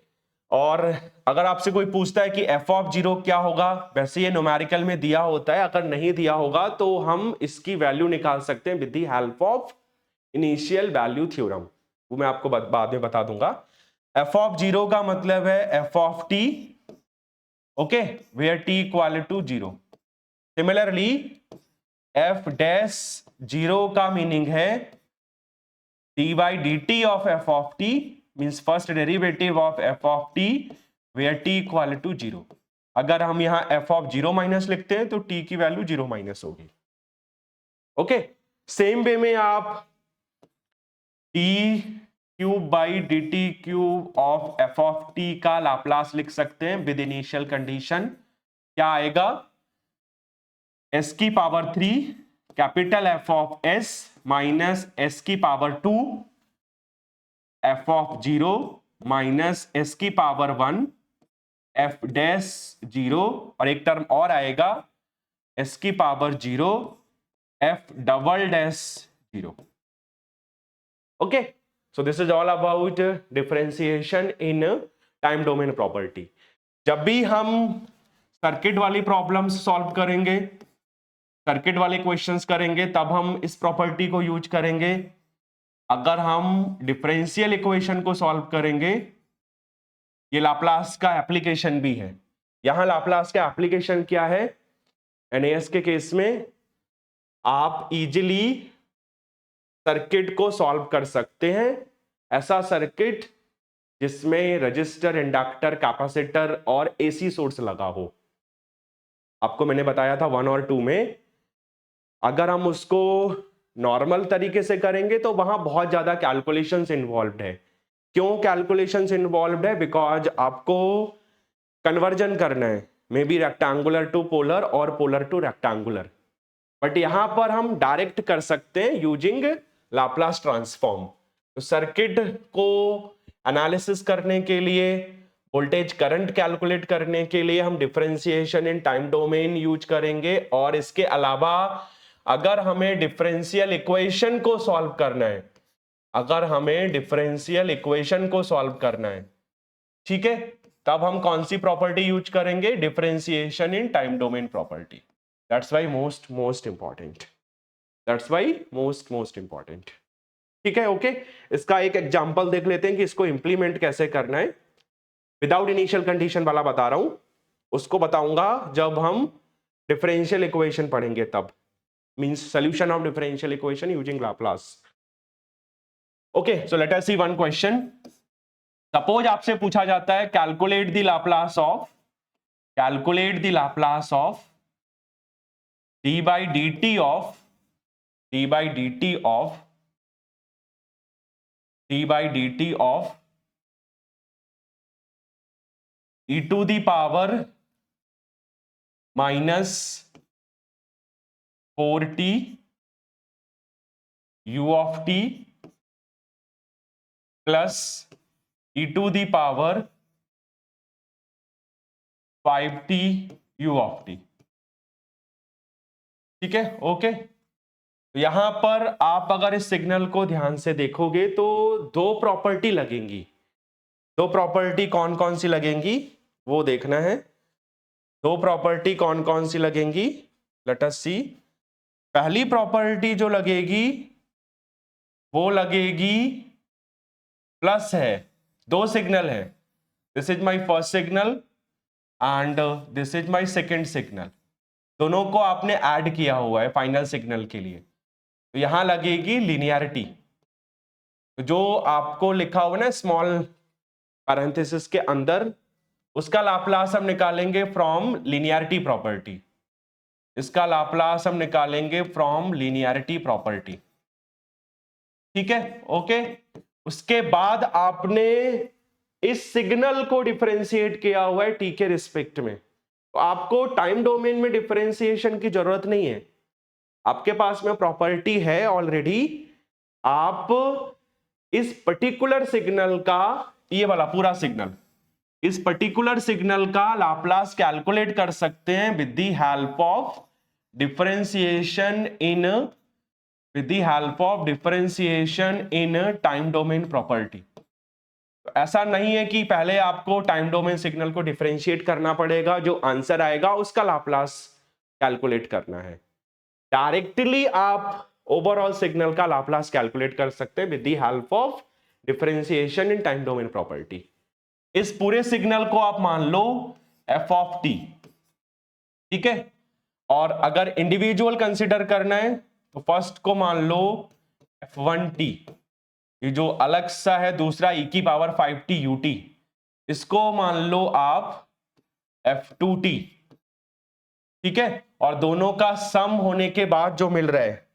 और अगर आपसे कोई पूछता है कि एफ ऑफ 0 क्या होगा, वैसे ये न्यूमेरिकल में दिया होता है, अगर नहीं दिया होगा तो हम इसकी वैल्यू निकाल सकते हैं with the help of initial value theorem, वो मैं आपको बाद में बता दूंगा। एफ ऑफ 0 का मतलब है F of t, okay, where t equal to 0। Similarly f dash 0 का मीनिंग है d by d t of f of t, means first derivative of f of t where t equal to 0। अगर हम यहां F of 0 minus लिखते हैं तो T की value 0 minus होगी, ओके। सेम वे में आप T cube by d t cube of f of T का लाप्लास लिख सकते हैं विद इनिशियल कंडीशन। क्या आएगा, एस की power 3 capital F of S minus S की power 2 F of 0 minus S की पावर 1 एफ डैश 0, और एक टर्म और आएगा एस की power 0 F double dash 0, okay. So this is all about differentiation in time domain property. जब भी हम सर्किट वाली प्रॉब्लम्स सॉल्व करेंगे, सर्किट वाले क्वेश्चंस करेंगे, तब हम इस प्रॉपर्टी को यूज करेंगे। अगर हम डिफरेंशियल इक्वेशन को सॉल्व करेंगे, ये लाप्लास का एप्लीकेशन भी है। यहां लाप्लास का एप्लीकेशन क्या है, एनएएस के केस में आप इजीली सर्किट को सॉल्व कर सकते हैं, ऐसा सर्किट जिसमें रजिस्टर, इंडक्टर, कैपेसिटर और एसी सोर्स लगा हो। आपको मैंने बताया था 1 और 2 में, अगर हम उसको नॉर्मल तरीके से करेंगे तो वहां बहुत ज्यादा कैलकुलेशंस इन्वॉल्वड है। क्यों कैलकुलेशंस इन्वॉल्वड है, बिकॉज आपको कन्वर्जन करना है, मे बी रेक्टेंगुलर टू पोलर और पोलर टू रेक्टेंगुलर, बट यहां पर हम डायरेक्ट कर सकते हैं यूजिंग लाप्लास ट्रांसफॉर्म। तो सर्किट को एनालिसिस करने के लिए, वोल्टेज करंट कैलकुलेट करने के लिए हम differentiation in time domain use करेंगे। और इसके अलावा अगर हमें डिफरेंशियल इक्वेशन को सॉल्व करना है, अगर हमें डिफरेंशियल इक्वेशन को सॉल्व करना है, ठीक है, तब हम कौन सी प्रॉपर्टी यूज करेंगे, differentiation in time domain property. That's why most important, that's why most important, ठीक है, ओके। इसका एक एग्जांपल देख लेते हैं कि इसको इंप्लीमेंट कैसे करना है। विदाउट इनिशियल कंडीशन वाला बता रहा हूं, उसको बताऊंगा जब हम डिफरेंशियल इक्वेशन पढ़ेंगे तब, means solution of differential equation using Laplace. Okay, so let us see one question. Suppose आपसे पूछा जाता है calculate the Laplace of d by d t of e to the power minus 4t u of t plus e to the power 5t u of t, ठीक है, okay. तो यहां पर आप अगर इस सिग्नल को ध्यान से देखोगे तो दो प्रॉपर्टी लगेंगी। दो प्रॉपर्टी कौन कौन सी लगेंगी वो देखना है। दो प्रॉपर्टी कौन कौन सी लगेंगी, लेट अस सी। पहली प्रॉपर्टी जो लगेगी वो लगेगी प्लस है, दो सिग्नल है, this is my first signal and this is my second signal, दोनों को आपने ऐड किया हुआ है फाइनल सिग्नल के लिए, तो यहां लगेगी लीनियरिटी। जो आपको लिखा हुआ ना स्मॉल पैरेंथेसिस के अंदर, उसका लाप्लास हम निकालेंगे फ्रॉम लीनियरिटी प्रॉपर्टी, इसका लाप्लास हम निकालेंगे फ्रॉम लीनियरिटी प्रॉपर्टी। ठीक है, ओके। उसके बाद आपने इस सिग्नल को डिफरेंशिएट किया हुआ है टी के रिस्पेक्ट में, तो आपको टाइम डोमेन में डिफरेंशिएशन की जरूरत नहीं है, आपके पास में प्रॉपर्टी है ऑलरेडी। आप इस पर्टिकुलर सिग्नल का, ये वाला पूरा सिग्नल, इस पर्टिकुलर सिग्नल का लाप्लास कैलकुलेट कर सकते हैं with the help of differentiation in time domain property. ऐसा नहीं है कि पहले आपको टाइम डोमेन सिग्नल को डिफरेंशिएट करना पड़ेगा, जो आंसर आएगा उसका लाप्लास कैलकुलेट करना है। डायरेक्टली आप ओवरऑल सिग्नल का लाप्लास कैलकुलेट कर सकते हैं with the help of differentiation in time domain property. इस पूरे सिग्नल को आप मान लो एफ ऑफ टी, ठीक है। और अगर इंडिविजुअल कंसिडर करना है तो फर्स्ट को मान लो f1t, ये जो अलग सा है दूसरा e की पावर 5t ut, इसको मान लो आप f2t, ठीक है। और दोनों का सम होने के बाद जो मिल रहा है,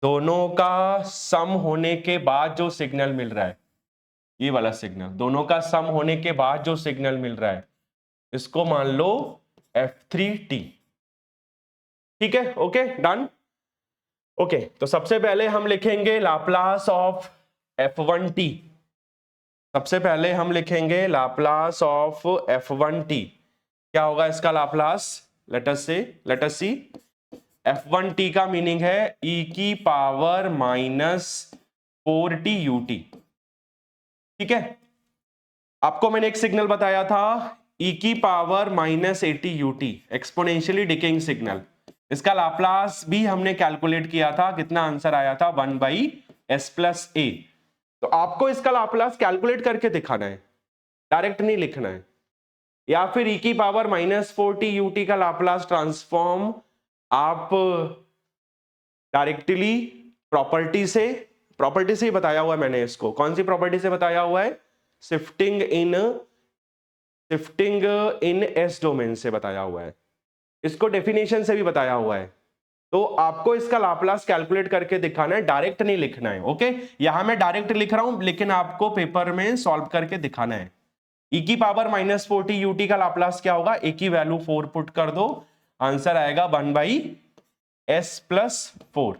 दोनों का सम होने के बाद जो सिग्नल मिल रहा है, ये वाला सिग्नल, दोनों का सम होने के बाद जो सिग्नल मिल रहा है, इसको मान लो f3t, ठीक है, ओके डन। ओके, तो सबसे पहले हम लिखेंगे लाप्लास ऑफ f1t, सबसे पहले हम लिखेंगे लाप्लास ऑफ f1t। क्या होगा इसका लाप्लास? लेट अस सी, f1t का मीनिंग है e की पावर -4t ut, ठीक है। आपको मैंने एक सिग्नल बताया था e की power -80 ut, exponentially decaying signal, इसका लाप्लास भी हमने कैलकुलेट किया था, कितना आंसर आया था 1/s+a। तो आपको इसका लाप्लास कैलकुलेट करके दिखाना है, डायरेक्ट नहीं लिखना है। या फिर e की पावर -4t ut का लाप्लास ट्रांसफॉर्म आप डायरेक्टली प्रॉपर्टी से ही बताया हुआ है मैंने इसको। कौन सी प्रॉपर्टी से बताया हुआ है? शिफ्टिंग इन एस डोमेन से बताया हुआ है, इसको डेफिनेशन से भी बताया हुआ है। तो आपको इसका लाप्लास कैलकुलेट करके दिखाना है, डायरेक्ट नहीं लिखना है, ओके। यहां मैं डायरेक्ट लिख रहा हूं, लेकिन आपको पेपर में सॉल्व करके दिखाना है। e की पावर -40 ut का लाप्लास क्या होगा? a की वैल्यू 4 पुट कर दो, आंसर आएगा 1/s+4।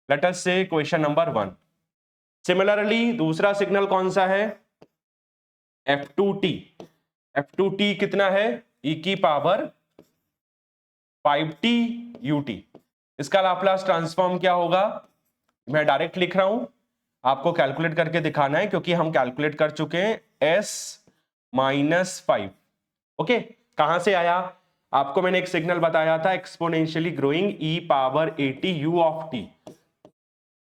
लेट अस से क्वेश्चन नंबर 1। सिमिलरली दूसरा सिग्नल कौन सा है? f2t। f2t कितना है? e की पावर 5t ut, इसका लाप्लास ट्रांसफॉर्म क्या होगा? मैं डायरेक्ट लिख रहा हूं, आपको कैलकुलेट करके दिखाना है, क्योंकि हम कैलकुलेट कर चुके हैं s-5। ओके, कहां से आया? आपको मैंने एक सिग्नल बताया था exponentially growing e power 80 u of t,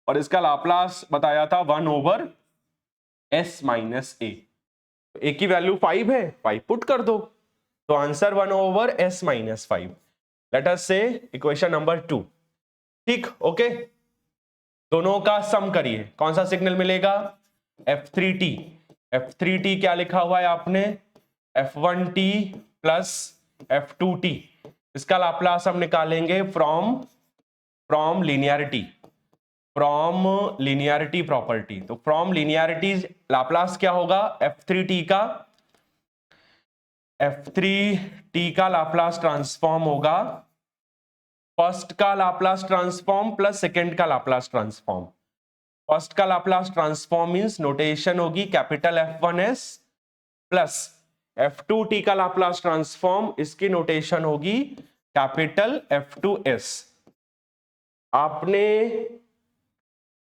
और इसका लाप्लास बताया था 1/s-a। a की वैल्यू 5 है, 5 पुट कर दो, तो आंसर 1/s-5। लेट अस से इक्वेशन नंबर 2, ठीक, ओके। दोनों का सम करिए, कौन सा सिग्नल मिलेगा? f3t। f3t क्या लिखा हुआ है आपने? f1t प्लस f2t, इसका लाप्लास हम निकालेंगे फ्रॉम लीनियरिटी प्रॉपर्टी। तो फ्रॉम लीनियरिटी लाप्लास क्या होगा? f3t का लाप्लास ट्रांसफॉर्म होगा फर्स्ट का लाप्लास ट्रांसफॉर्म प्लस सेकंड का लाप्लास ट्रांसफॉर्म। फर्स्ट का लाप्लास ट्रांसफॉर्म मींस नोटेशन होगी कैपिटल F1s प्लस F2t का लाप्लास ट्रांसफॉर्म, इसकी नोटेशन होगी कैपिटल F2s। आपने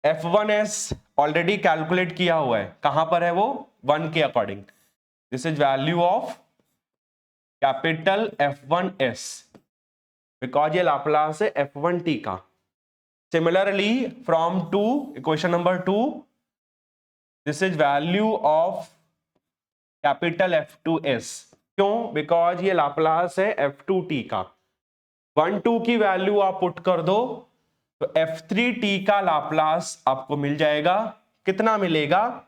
F1s ऑलरेडी कैलकुलेट किया हुआ है, कहां पर है वो? 1 के according. This is value of capital F1s, because ये लाप्लास है F1t का। Similarly, from 2, equation number 2, this is value of capital F2s. क्यों? बिकॉज ये लाप्लास है F2t का. 1 2 की वैल्यू आप पुट कर दो तो F3t का लाप्लास आपको मिल जाएगा. कितना मिलेगा?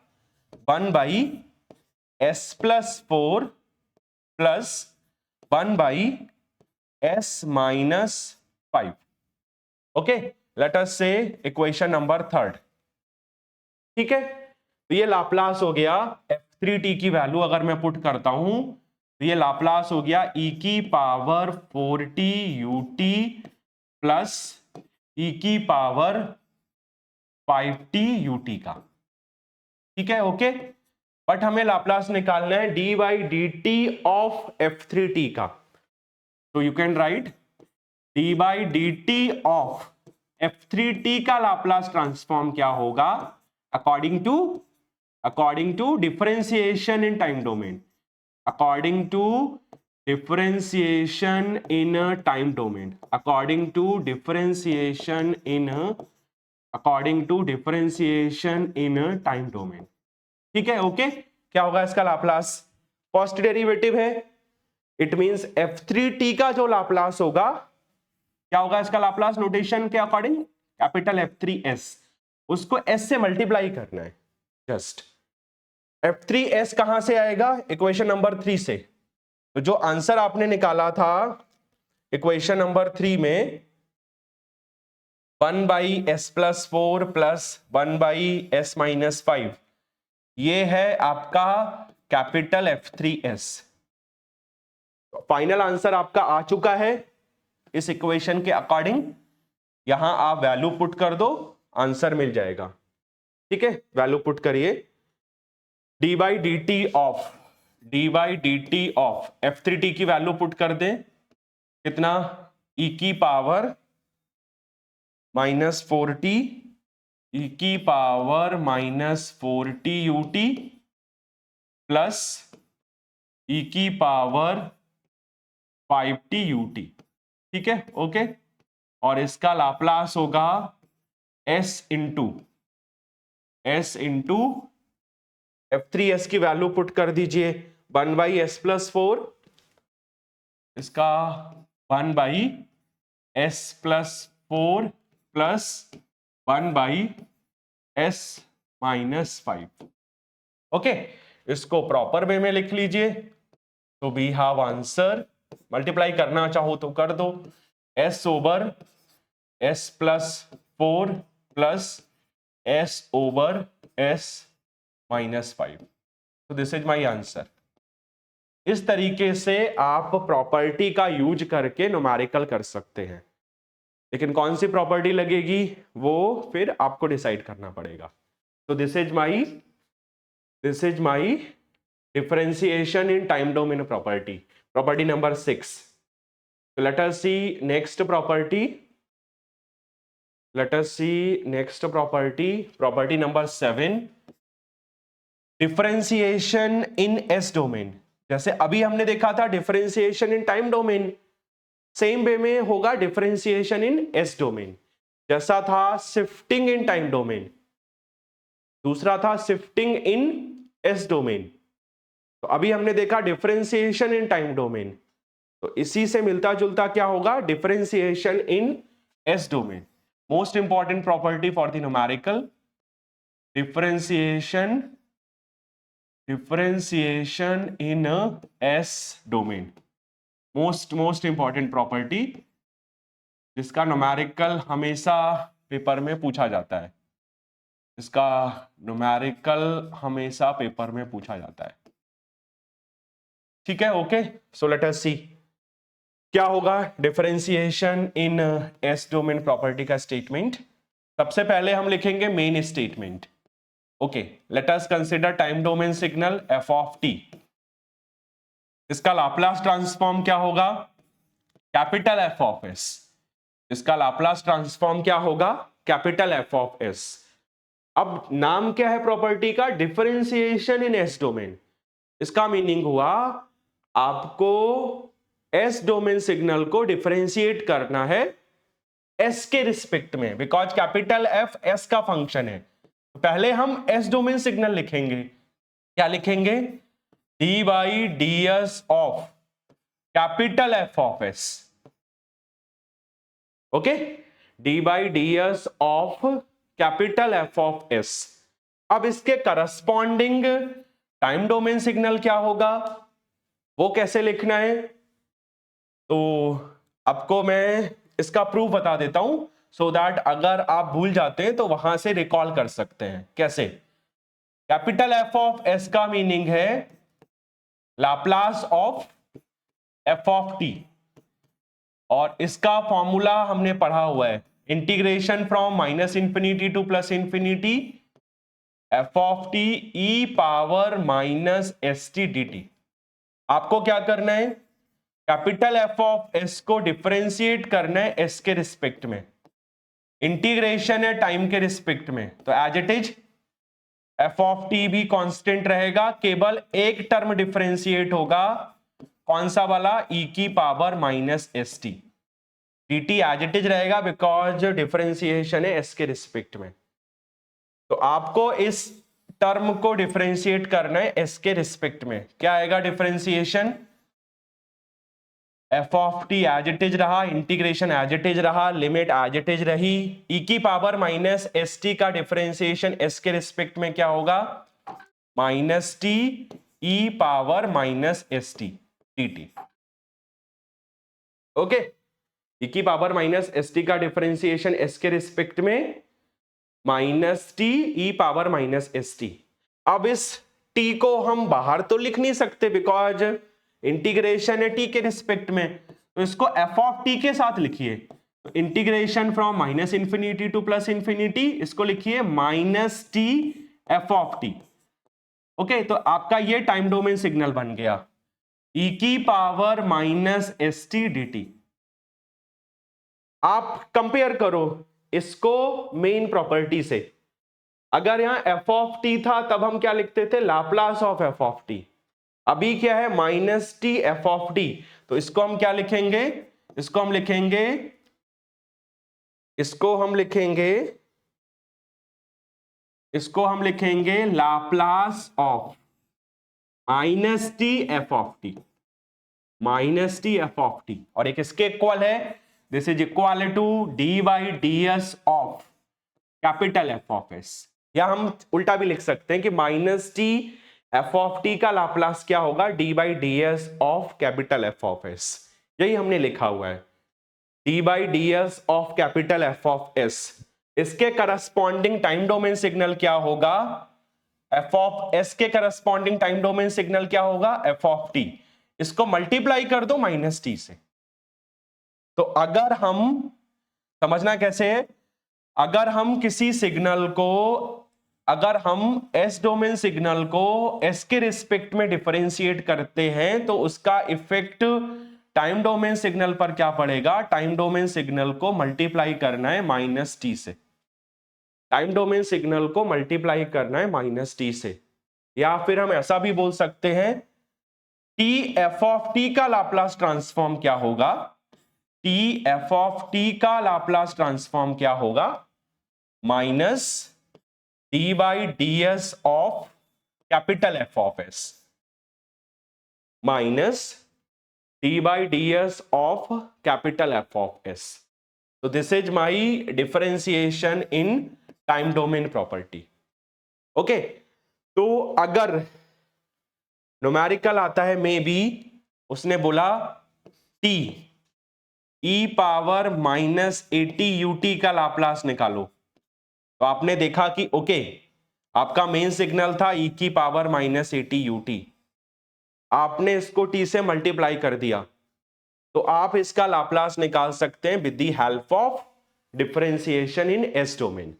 1 by s plus 4 plus 1 by s minus 5. Okay, late us से इक्वेशन नंबर 3. ठीक है, तो ये लाप्लास हो गया F3t की वैल्यू अगर मैं पुट करता हूं तो ये लाप्लास हो गया e की power 4t ut plus e की पावर 5t ut का. ठीक है, ओके. बट हमें लाप्लास निकालना है d by d t of F3t का. तो you can write d by d t of F3t का लाप्लास ट्रांसफॉर्म क्या होगा according to differentiation in time domain. According to differentiation in a time domain. According to differentiation in a time domain. ठीक है, okay. क्या होगा इसका Laplace? First derivative है, it means F3t का जो लाप्लास होगा, क्या होगा इसका लाप्लास नोटेशन के अकॉर्डिंग? कैपिटल F3s, उसको s से मल्टीप्लाई करना है. जस्ट F3s कहां से आएगा? इक्वेशन नंबर 3 से. तो जो आंसर आपने निकाला था इक्वेशन नंबर 3 में 1 by s plus 4 plus 1 by s minus 5, ये है आपका कैपिटल F3s. फाइनल आंसर आपका आ चुका है इस इक्वेशन के अकॉर्डिंग. यहां आप वैल्यू पुट कर दो, आंसर मिल जाएगा. ठीक है, वैल्यू पुट करिए. D by d t of F3t की वैल्यू पुट कर दें. कितना? e की पावर माइनस 4t, e की power minus 4t ut plus e की पावर 5t ut. ठीक है, ओके. और इसका लाप्लास होगा s इंटू F3s की वैल्यू पुट कर दीजिए. 1 बाई s प्लस 4, इसका 1 by s plus 4 plus 1 by s minus 5. Okay, इसको प्रॉपर वे में लिख लीजिए. तो वी हैव आंसर. मल्टीप्लाई करना चाहो तो कर दो. s over s plus 4 plus s over s minus 5. तो दिस इज माई आंसर. इस तरीके से आप प्रॉपर्टी का यूज करके न्यूमेरिकल कर सकते हैं, लेकिन कौन सी प्रॉपर्टी लगेगी वो फिर आपको डिसाइड करना पड़ेगा. तो this is my differentiation in time domain property number 6. So let us see next property. Property number 7. Differentiation in S domain. जैसे अभी हमने देखा था differentiation in time domain, same way में होगा differentiation in S domain. जैसा था shifting in time domain, दूसरा था shifting in S domain. तो अभी हमने देखा differentiation in time domain. तो इसी से मिलता जुलता क्या होगा? Differentiation in S domain. Most important property for the numerical. Differentiation in S domain, most important property, जिसका न्यूमेरिकल हमेशा पेपर में पूछा जाता है. ठीक है, ओके. सो लेट अस सी क्या होगा differentiation in S domain property का स्टेटमेंट. सबसे पहले हम लिखेंगे main statement. Okay, late us consider time domain signal f of t. इसका लाप्लास ट्रांसफॉर्म क्या होगा? Capital F of s. इसका लाप्लास ट्रांसफॉर्म क्या होगा? Capital F of s. अब नाम क्या है प्रॉपर्टी का? Differentiation in S domain. इसका मीनिंग हुआ आपको एस डोमेन सिग्नल को डिफरेंशिएट करना है एस के रिस्पेक्ट में, बिकॉज कैपिटल एफ एस का फंक्शन है। पहले हम एस डोमेन सिग्नल लिखेंगे। क्या लिखेंगे? D by D S of capital F of S. Okay, D by D S of capital F of S. अब इसके करस्पॉन्डिंग टाइम डोमेन सिग्नल क्या होगा, वो कैसे लिखना है? तो आपको मैं इसका प्रूफ बता देता हूं, सो दैट अगर आप भूल जाते हैं तो वहां से रिकॉल कर सकते हैं। कैसे? कैपिटल एफ ऑफ एस का मीनिंग है Laplace of f of t, और इसका फॉर्मूला हमने पढ़ा हुआ है, integration from minus infinity two plus infinity F of T E power minus S T D T. आपको क्या करना है? कैपिटल एफ ऑफ एस को डिफरेंशिएट करना है एस के रिस्पेक्ट में, इंटीग्रेशन है टाइम के रिस्पेक्ट में, तो as it is f of t भी कांस्टेंट रहेगा, केवल एक टर्म डिफरेंशिएट होगा, कौन सा वाला? ई की power minus S T. D t as it is रहेगा बिकॉज डिफरेंशिएशन है एस के रिस्पेक्ट में। तो आपको इस टर्म को डिफरेंशिएट करना है एस के रिस्पेक्ट में। क्या आएगा differentiation? F of T as it is रहा, इंटीग्रेशन एज इट इज रहा, लिमिट एज इट इज रही, ई की पावर माइनस एस टी का डिफरेंशिएशन एस के रिस्पेक्ट में क्या होगा? माइनस टी ई power minus S T D T. Okay, E की पावर माइनस एस टी का डिफरेंशिएशन एस के रिस्पेक्ट में माइनस टी ई पावर माइनस एस टी। अब इस टी को हम बाहर तो लिख नहीं सकते बिकॉज इंटीग्रेशन है टी के रिस्पेक्ट में, तो इसको एफ ऑफ टी के साथ लिखिए। तो integration from minus infinity two plus infinity, इसको लिखिए minus t F of t. Okay, तो आपका ये टाइम डोमेन सिग्नल बन गया, ई की power minus S T D T. आप कंपेयर करो इसको मेन प्रॉपर्टी से। अगर यहां एफ ऑफ टी था तब हम क्या लिखते थे? Laplace of f of t. अभी क्या है? Minus t F of t, तो इसको हम क्या लिखेंगे? इसको हम लिखेंगे Laplace of minus t F of t, minus t F of t, और एक इसके इक्वल है, this is equal to d by D S of capital F of s. या हम उल्टा भी लिख सकते हैं कि minus t F of T का लाप्लास क्या होगा? D by D S of capital F of S. यही हमने लिखा हुआ है, d by D S of capital F of S. इसके करस्पॉन्डिंग टाइम डोमेन सिग्नल क्या होगा? एफ ऑफ एस के करस्पॉन्डिंग टाइम डोमेन सिग्नल क्या होगा? F of T. इसको मल्टीप्लाई कर दो माइनस टी से। तो अगर हम, समझना कैसे है, अगर हम किसी सिग्नल को, अगर हम एस डोमेन सिग्नल को एस के रिस्पेक्ट में डिफरेंशिएट करते हैं तो उसका इफेक्ट टाइम डोमेन सिग्नल पर क्या पड़ेगा? टाइम डोमेन सिग्नल को मल्टीप्लाई करना है माइनस टी से, टाइम डोमेन सिग्नल को मल्टीप्लाई करना है माइनस टी से। या फिर हम ऐसा भी बोल सकते हैं, टी एफ ऑफ टी का लाप्लास ट्रांसफॉर्म क्या होगा? टी एफ ऑफ टी का लाप्लास ट्रांसफॉर्म क्या होगा? Minus D by D S of capital F of S, minus D by D S of capital F of S. तो this is my differentiation in time domain property. Okay, तो अगर numerical आता है may be, उसने बोला T ई power minus 80 U T का Laplace निकालो, तो आपने देखा कि ओके, आपका मेन सिग्नल था ई की पावर माइनस 80 यूटी, आपने इसको टी से मल्टीप्लाई कर दिया, तो आप इसका लाप्लास निकाल सकते हैं with the help of differentiation in S domain.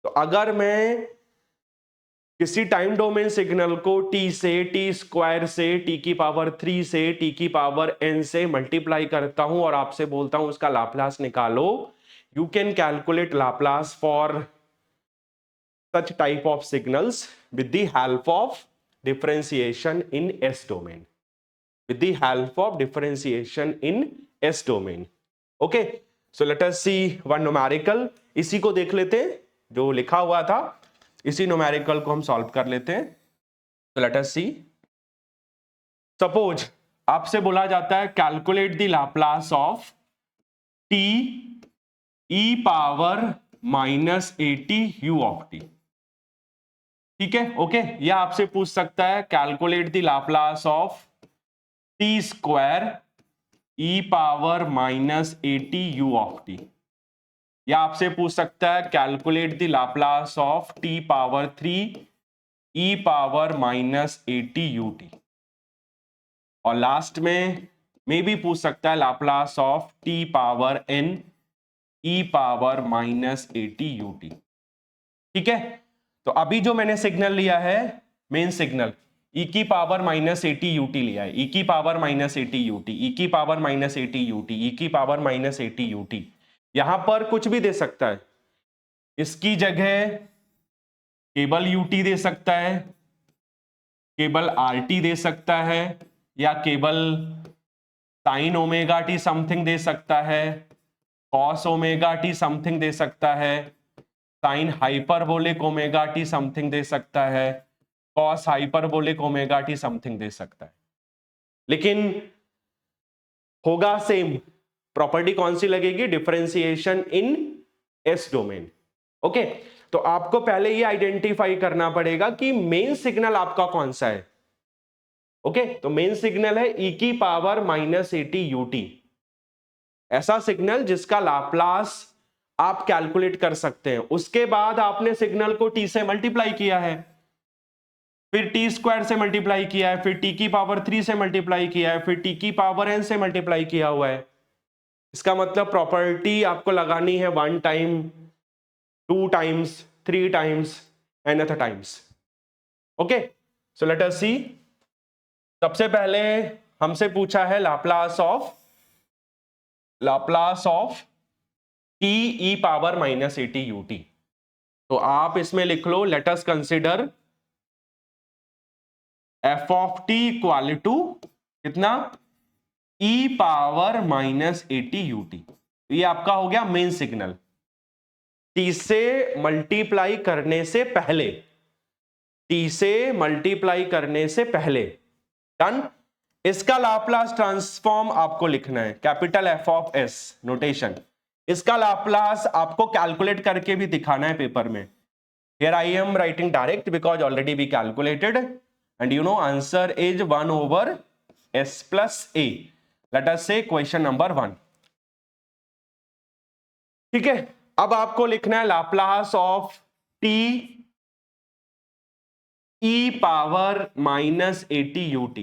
तो अगर मैं किसी टाइम डोमेन सिग्नल को टी से, टी स्क्वायर से, टी की पावर 3 से, टी की पावर n से मल्टीप्लाई करता हूं और आपसे बोलता हूं उसका लाप्लास निकालो, you can calculate Laplace for such type of signals with the help of differentiation in S domain, with the help of differentiation in S domain. Okay, so let us see one numerical, इसी को देख लेते हैं जो लिखा हुआ था, इसी न्यूमेरिकल को हम सॉल्व कर लेते हैं। तो लेट अस सी, सपोज आपसे बोला जाता है calculate the Laplace of T E power -80 u of T. ठीक है, ओके। या आपसे पूछ सकता है calculate the Laplace of T square e power -80 u of T. या आपसे पूछ सकता है calculate the Laplace of T power 3 e power -80 u T. और लास्ट में भी पूछ सकता है Laplace of T power n E power -80 u T. ठीक है, तो अभी जो मैंने सिग्नल लिया है मेन सिग्नल e की पावर -80 u टी लिया है, e की पावर -80 u टी, e की पावर -80 u टी, e की पावर -80 u टी। यहां पर कुछ भी दे सकता है, इसकी जगह केवल ut दे सकता है, केवल rt दे सकता है, या केवल sine omega T something they सकता है, cos omega T something they सकता है, sine hyperbolic omega T something they सकता है, cos hyperbolic omega T something they सकता है। लेकिन होगा सेम, प्रॉपर्टी कौन सी लगेगी, differentiation in S domain. Okay, तो आपको पहले ये आइडेंटिफाई करना पड़ेगा कि मेन सिग्नल आपका कौन सा है। ओके, तो मेन सिग्नल है e की पावर -80 ut, ऐसा सिग्नल जिसका लाप्लास आप कैलकुलेट कर सकते हैं। उसके बाद आपने सिग्नल को t से मल्टीप्लाई किया है, फिर t स्क्वायर से मल्टीप्लाई किया है, फिर t की पावर 3 से मल्टीप्लाई किया है, फिर t की पावर n से मल्टीप्लाई किया हुआ है। इसका मतलब प्रॉपर्टी आपको लगानी है 1 time, 2 times, 3 times, nth times. Okay, so let us see. सबसे पहले हमसे पूछा है Laplace of T E power -80 u T. तो आप इसमें लिख लो let us consider f of T equal to कितना, e पावर -80 u टी। ये आपका हो गया मेन सिग्नल, t से मल्टीप्लाई करने से पहले, t से मल्टीप्लाई करने से पहले। डन। इसका लाप्लास ट्रांसफॉर्म आपको लिखना है, capital F of S notation. इसका लाप्लास आपको कैलकुलेट करके भी दिखाना है पेपर में। Here I am writing direct because already we calculated and you know answer is 1 over S plus A. Let us say question number 1. ठीक है, अब आपको लिखना है Laplace of t e power -80 ut।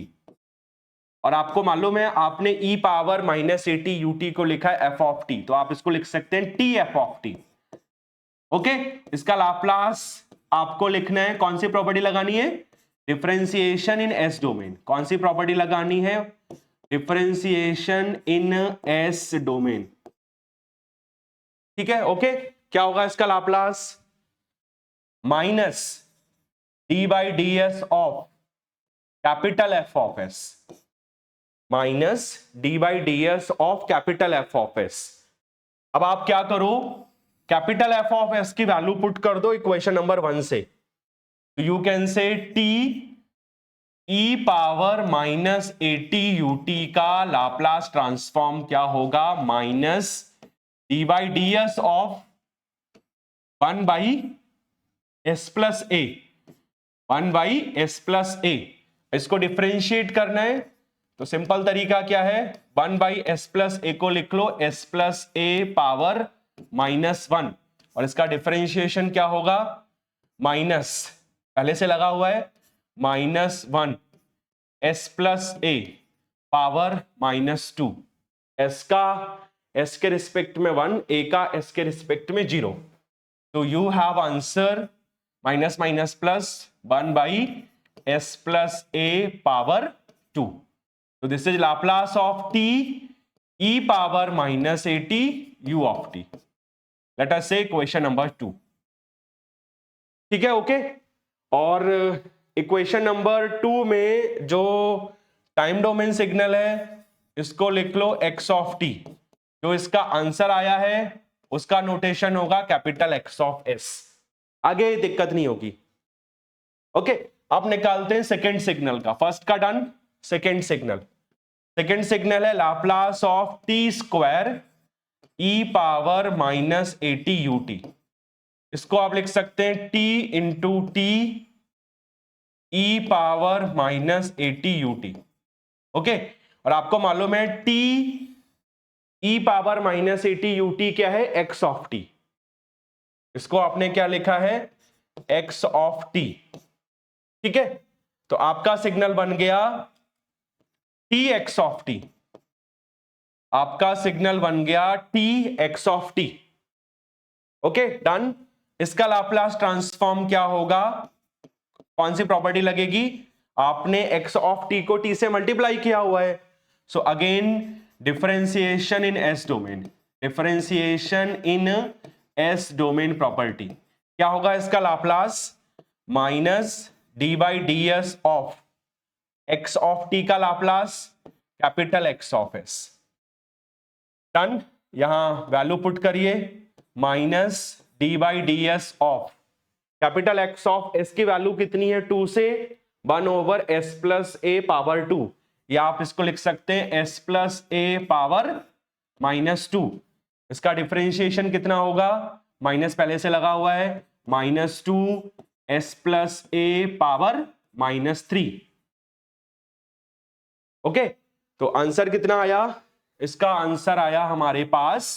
और आपको मालूम है आपने e पावर -80 ut को लिखा है f ऑफ t, तो आप इसको लिख सकते हैं tf ऑफ t। ओके, इसका लाप्लास आपको लिखना है, कौन सी प्रॉपर्टी लगानी है, डिफरेंशिएशन इन एस डोमेन। कौन सी प्रॉपर्टी लगानी है, डिफरेंशिएशन इन एस डोमेन। ठीक है, ओके। क्या होगा इसका Laplace, minus D by D S of capital F of S, minus D by D S of capital F of S। अब आप क्या करो, कैपिटल F ऑफ S की वैल्यू पुट कर दो इक्वेशन नंबर 1 से। तो यू कैन से t e पावर -80 ut का लाप्लास ट्रांसफॉर्म क्या होगा, minus D by D S of 1 by s plus A, 1 by s plus ए। इसको डिफरेंशिएट करना है तो सिंपल तरीका क्या है, 1 बाई s प्लस ए को लिख लो s प्लस ए पावर -1, और इसका डिफरेंशिएशन क्या होगा, माइनस पहले से लगा हुआ है -1 s plus a power -2, s का s के रिस्पेक्ट में 1, a का s के रिस्पेक्ट में 0। तो you have answer minus minus plus 1 by s plus a power 2। तो this is Laplace of t e power -80 u of t। Late us से question number 2। ठीक है, ओके। और इक्वेशन नंबर 2 में जो टाइम डोमेन सिग्नल है इसको लिख लो x ऑफ t। जो इसका आंसर आया है उसका नोटेशन होगा कैपिटल एक्स ऑफ एस। आगे दिक्कत नहीं होगी। ओके, अब निकालते हैं सेकेंड सिग्नल का। फर्स्ट का डन, सेकेंड सिग्नल है Laplace of T square e power minus 80 UT. इसको आप लिख सकते हैं T into T E power minus 80 u t. Okay, और आपको मालूम है T E power minus 80 UT क्या है, एक्स ऑफ टी। इसको आपने क्या लिखा है, एक्स ऑफ टी। ठीक है, तो आपका सिग्नल बन गया टी एक्स ऑफ टी। आपका सिग्नल बन गया t x of t. Okay done. इसका लाप्लास ट्रांसफॉर्म क्या होगा, कौन सी प्रॉपर्टी लगेगी, आपने एक्स ऑफ टी को टी से मल्टीप्लाई किया हुआ है। So again differentiation in S domain, differentiation in S domain property क्या होगा, इसका Laplace minus D by D S of x of T का Laplace capital X of s. Done. यहां वैल्यू पुट करिए, minus D by D S of capital X of S की value कितनी है, 2 से 1 over S plus a power 2, या आप इसको लिख सकते हैं S plus a power minus 2। इसका डिफरेंशिएशन कितना होगा, माइनस पहले से लगा हुआ है, minus 2 S plus a power minus 3। Okay, तो आंसर कितना आया, इसका आंसर आया हमारे पास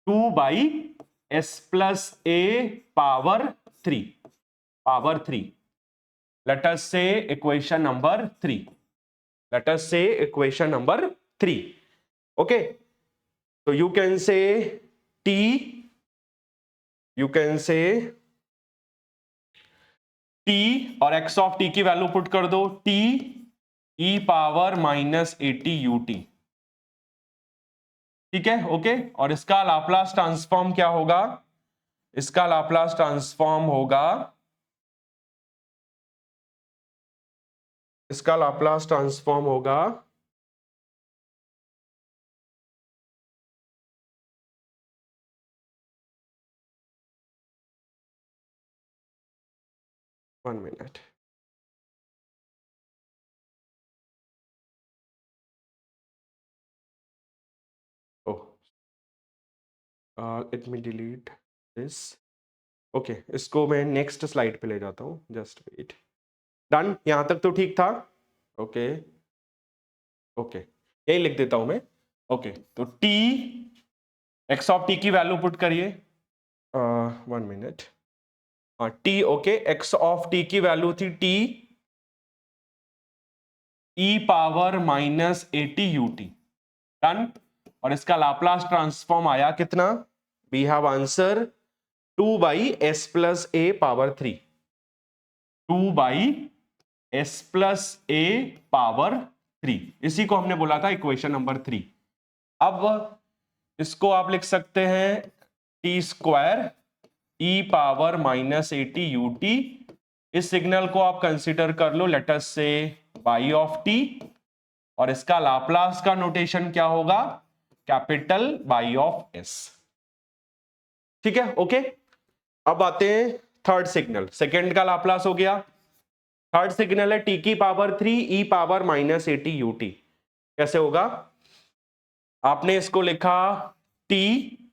2 by s plus a power 3। Late us से इक्वेशन नंबर 3। लेट अस से इक्वेशन नंबर 3। ओके, तो यू कैन से टी, यू कैन से टी और एक्स ऑफ टी की वैल्यू पुट कर दो, T E power minus 80 UT. ठीक है, ओके। और इसका लाप्लास ट्रांसफॉर्म क्या होगा, इसका लाप्लास ट्रांसफॉर्म होगा, इसका लाप्लास ट्रांसफॉर्म होगा one minute, let me delete this. Okay, इसको मैं नेक्स्ट स्लाइड पे ले जाता हूं, जस्ट वेट। डन, यहां तक तो ठीक था। ओके ओके, यही लिख देता हूं मैं। ओके, तो टी एक्स ऑफ टी की वैल्यू पुट करिए, 1 minute. T, okay, x of T की वैल्यू थी टी ई पावर माइनस 80 यूटी। डन। और इसका लाप्लास ट्रांसफॉर्म आया कितना, we have answer 2 by s plus a power 3। 2 by s plus a power 3, इसी को हमने बोला था इक्वेशन नंबर 3। अब इसको आप लिख सकते हैं T square e power minus 80 UT. इस सिग्नल को आप कंसिडर कर लो लेट अस से बाई ऑफ टी, और इसका लाप्लास का नोटेशन क्या होगा, कैपिटल बाई ऑफ एस। ठीक है, ओके। अब आते हैं थर्ड सिग्नल, सेकेंड का लाप्लास हो गया। थर्ड सिग्नल है टी की power 3 e power minus 80 u t. कैसे होगा, आपने इसको लिखा t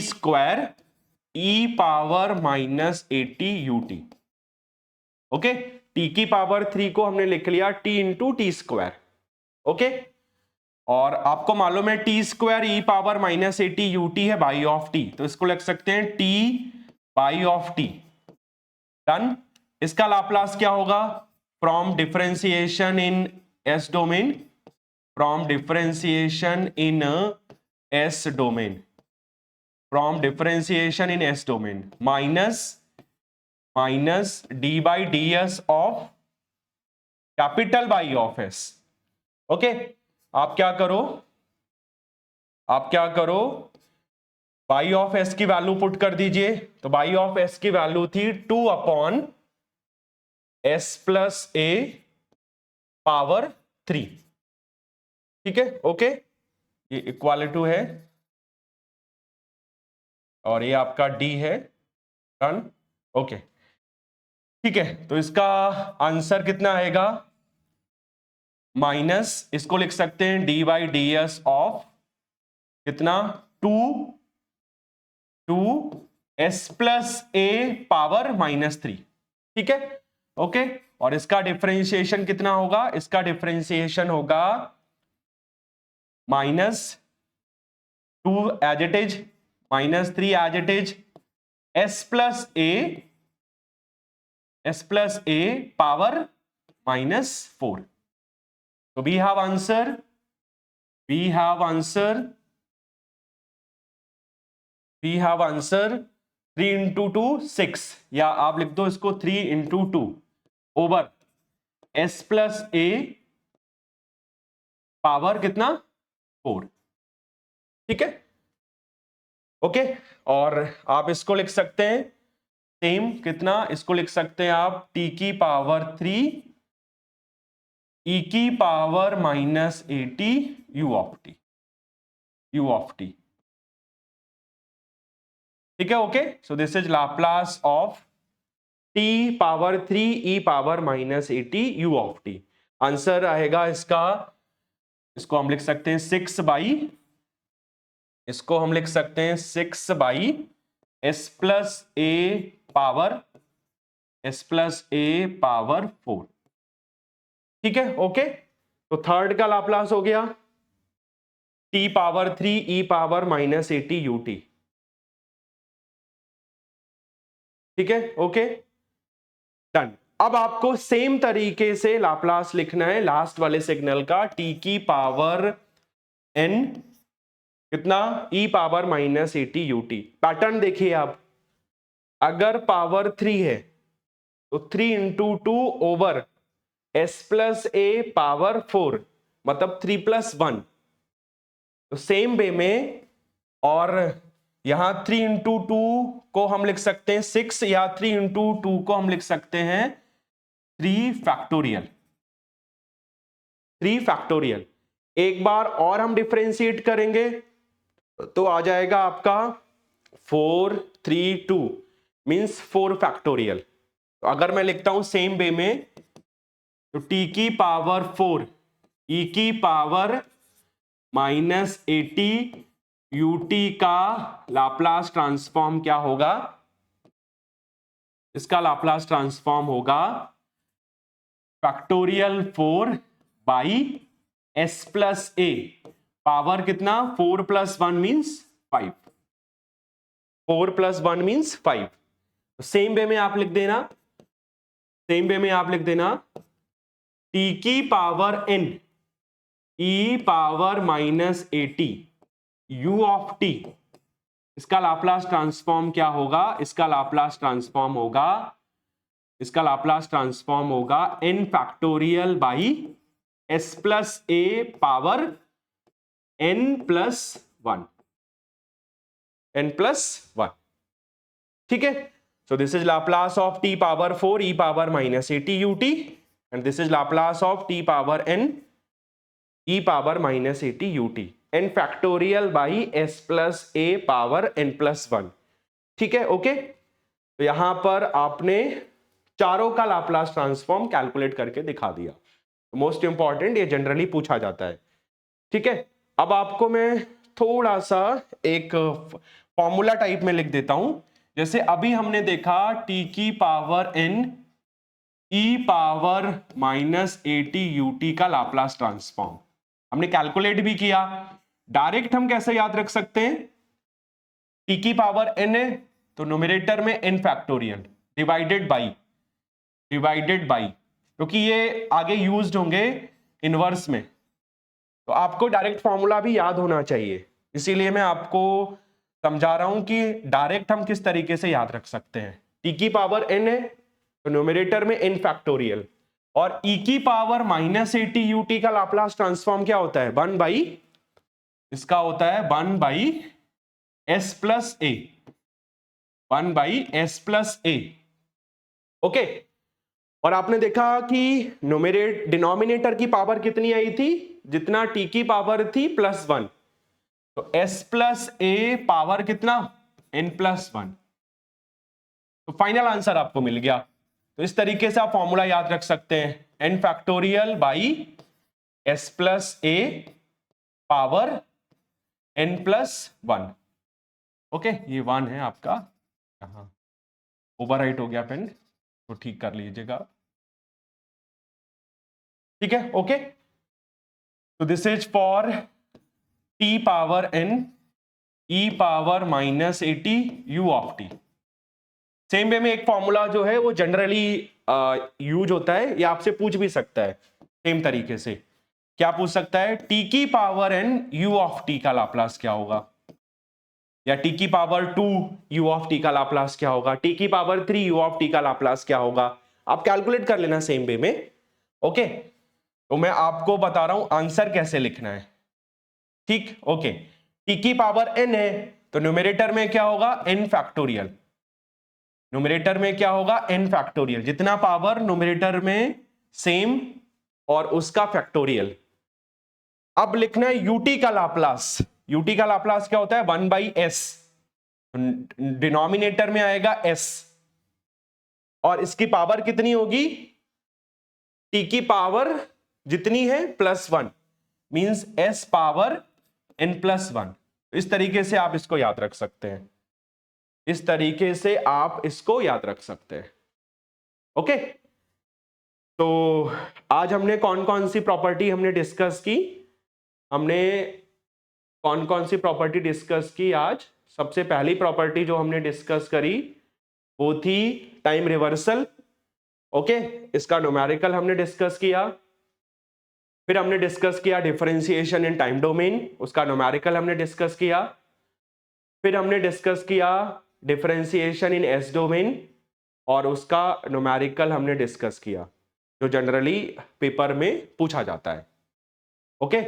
square e power minus 80 u t. Okay, t की पावर 3 को हमने लिख लिया t into t square. Okay, और आपको मालूम है t square e power minus 80 u t है बाई ऑफ टी, तो इसको लिख सकते हैं T by of T. Done. इसका लाप्लास क्या होगा, from differentiation in S domain, from differentiation in S domain, from differentiation in S domain, minus D by D S of capital by of S. Okay, आप क्या करो, by of S की value put कर दीजिए। तो by of S की value थी 2 upon S plus a power 3। ठीक है, ओके। ये इक्वल टू है और ये आपका d है, डन। ओके ठीक है, तो इसका आंसर कितना आएगा, माइनस, इसको लिख सकते हैं dy ds ऑफ कितना, 2 s प्लस a पावर -3, ठीक है। ओके, और इसका डिफरेंशिएशन कितना होगा, इसका डिफरेंशिएशन होगा -2 as it is, -3 as it is, s plus a power -4। तो वी हैव आंसर 3 इंटू 2 6, या आप लिख दो इसको 3 into 2 over s plus a power कितना 4, ठीक है। ओके, और आप इसको लिख सकते हैं सेम कितना, इसको लिख सकते हैं आप t की पावर 3 e की पावर -80 u ऑफ t, ठीक है। Okay, so this is Laplace of t power 3 e power -80 u of t। Answer आएगा इसका, इसको हम लिख सकते हैं 6 बाई, इसको हम लिख सकते हैं 6 by s plus a power 4, ठीक है। ओके, तो थर्ड का लाप्लास हो गया t power 3 e power -80 ut, ठीक है। Okay done. अब आपको सेम तरीके से लाप्लास लिखना है लास्ट वाले सिग्नल का, t की पावर n कितना, e पावर -80 ut। पैटर्न देखिए आप, अगर पावर 3 है तो 3 into 2 over s plus a power 4, मतलब 3 + 1, तो सेम वे में, और यहां 3 इंटू 2 को हम लिख सकते हैं 6, या 3 इंटू 2 को हम लिख सकते हैं 3 फैक्टोरियल। एक बार और हम डिफरेंशिएट करेंगे तो आ जाएगा आपका 4 3 2 मींस 4 फैक्टोरियल। तो अगर मैं लिखता हूं सेम वे में, तो t की पावर 4 e की पावर -80 ut का लाप्लास ट्रांसफॉर्म क्या होगा, इसका लाप्लास ट्रांसफॉर्म होगा factorial 4 by s plus a power कितना, 4 + 1 मींस 5, 4 + 1 मींस 5। सेम वे में आप लिख देना, t की power n e power -80 u of t, इसका लाप्लास ट्रांसफॉर्म क्या होगा, इसका लाप्लास ट्रांसफॉर्म होगा n factorial by s plus a power n plus 1, ठीक है। सो this is Laplace of t power 4 e power -80 ut, and this is Laplace of t power n e power -80 ut, n factorial by s plus a power n plus 1, ठीक है। Okay, तो यहां पर आपने चारों का लाप्लास ट्रांसफॉर्म कैलकुलेट करके दिखा दिया। मोस्ट इंपॉर्टेंट, ये जनरली पूछा जाता है, ठीक है। अब आपको मैं थोड़ा सा एक फॉर्मूला टाइप में लिख देता हूं। जैसे अभी हमने देखा t की power n e power -80 ut का लाप्लास ट्रांसफॉर्म हमने कैलकुलेट भी किया। डायरेक्ट हम कैसे याद रख सकते हैं, t की पावर n है तो न्यूमरेटर में n फैक्टोरियल डिवाइडेड बाई, क्योंकि ये आगे यूज्ड होंगे इनवर्स में, तो आपको डायरेक्ट फॉर्मूला भी याद होना चाहिए। इसीलिए मैं आपको समझा रहा हूं कि डायरेक्ट हम किस तरीके से याद रख सकते हैं। t की पावर n है तो न्यूमरेटर में n फैक्टोरियल, और e की पावर -80 ut का लाप्लास ट्रांसफॉर्म क्या होता है, 1 बाई, इसका होता है 1 by s plus a, 1 by s plus a। Okay, और आपने देखा कि डिनोमिनेटर की पावर कितनी आई थी, जितना t की पावर थी +1, तो s प्लस ए पावर कितना, n+1। तो फाइनल आंसर आपको मिल गया। तो इस तरीके से आप फॉर्मूला याद रख सकते हैं, n factorial by s plus a power n+1। Okay, ये 1 है आपका, यहाँ ओवरराइट हो गया पेन, तो ठीक कर लीजिएगा। ठीक है, ओके। तो this is for t power n e power -80 u of t। Same way में एक फॉर्मूला जो है वो जनरली यूज होता है, या आपसे पूछ भी सकता है सेम तरीके से। क्या पूछ सकता है, t की power n u of t का लाप्लास क्या होगा, या t की पावर 2 u ऑफ t का लाप्लास क्या होगा, t की पावर 3 u ऑफ t का लाप्लास क्या होगा। आप कैलकुलेट कर लेना सेम वे में। ओके, तो मैं आपको बता रहा हूं आंसर कैसे लिखना है। ठीक, ओके। t की पावर n है तो न्यूमरेटर में क्या होगा, n फैक्टोरियल। न्यूमरेटर में क्या होगा, n फैक्टोरियल, जितना पावर न्यूमरेटर में सेम और उसका फैक्टोरियल। अब लिखना है ut का लाप्लास। ut का लाप्लास क्या होता है, 1/s, डिनोमिनेटर में आएगा s, और इसकी पावर कितनी होगी, t की पावर जितनी है +1, मींस s पावर n+1। इस तरीके से आप इसको याद रख सकते हैं, इस तरीके से आप इसको याद रख सकते हैं। ओके, तो आज हमने कौन कौन सी प्रॉपर्टी हमने डिस्कस की, हमने कौन कौन सी प्रॉपर्टी डिस्कस की आज। सबसे पहली प्रॉपर्टी जो हमने डिस्कस करी वो थी टाइम रिवर्सल। ओके, इसका न्यूमेरिकल हमने डिस्कस किया। फिर हमने डिस्कस किया डिफरेंशिएशन इन टाइम डोमेन, उसका न्यूमेरिकल हमने डिस्कस किया। फिर हमने डिस्कस किया डिफरेंशिएशन इन एस डोमेन, और उसका न्यूमेरिकल हमने डिस्कस किया, जो जनरली पेपर में पूछा जाता है। Okay,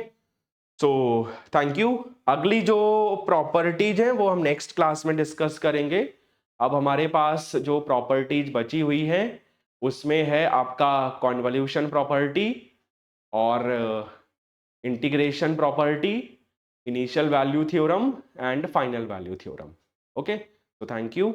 so thank you. अगली जो प्रॉपर्टीज हैं वो हम नेक्स्ट क्लास में डिस्कस करेंगे। अब हमारे पास जो प्रॉपर्टीज बची हुई हैं उसमें है आपका कॉन्वोल्यूशन प्रॉपर्टी और integration property, initial value theorem and final value theorem. Okay, तो थैंक यू।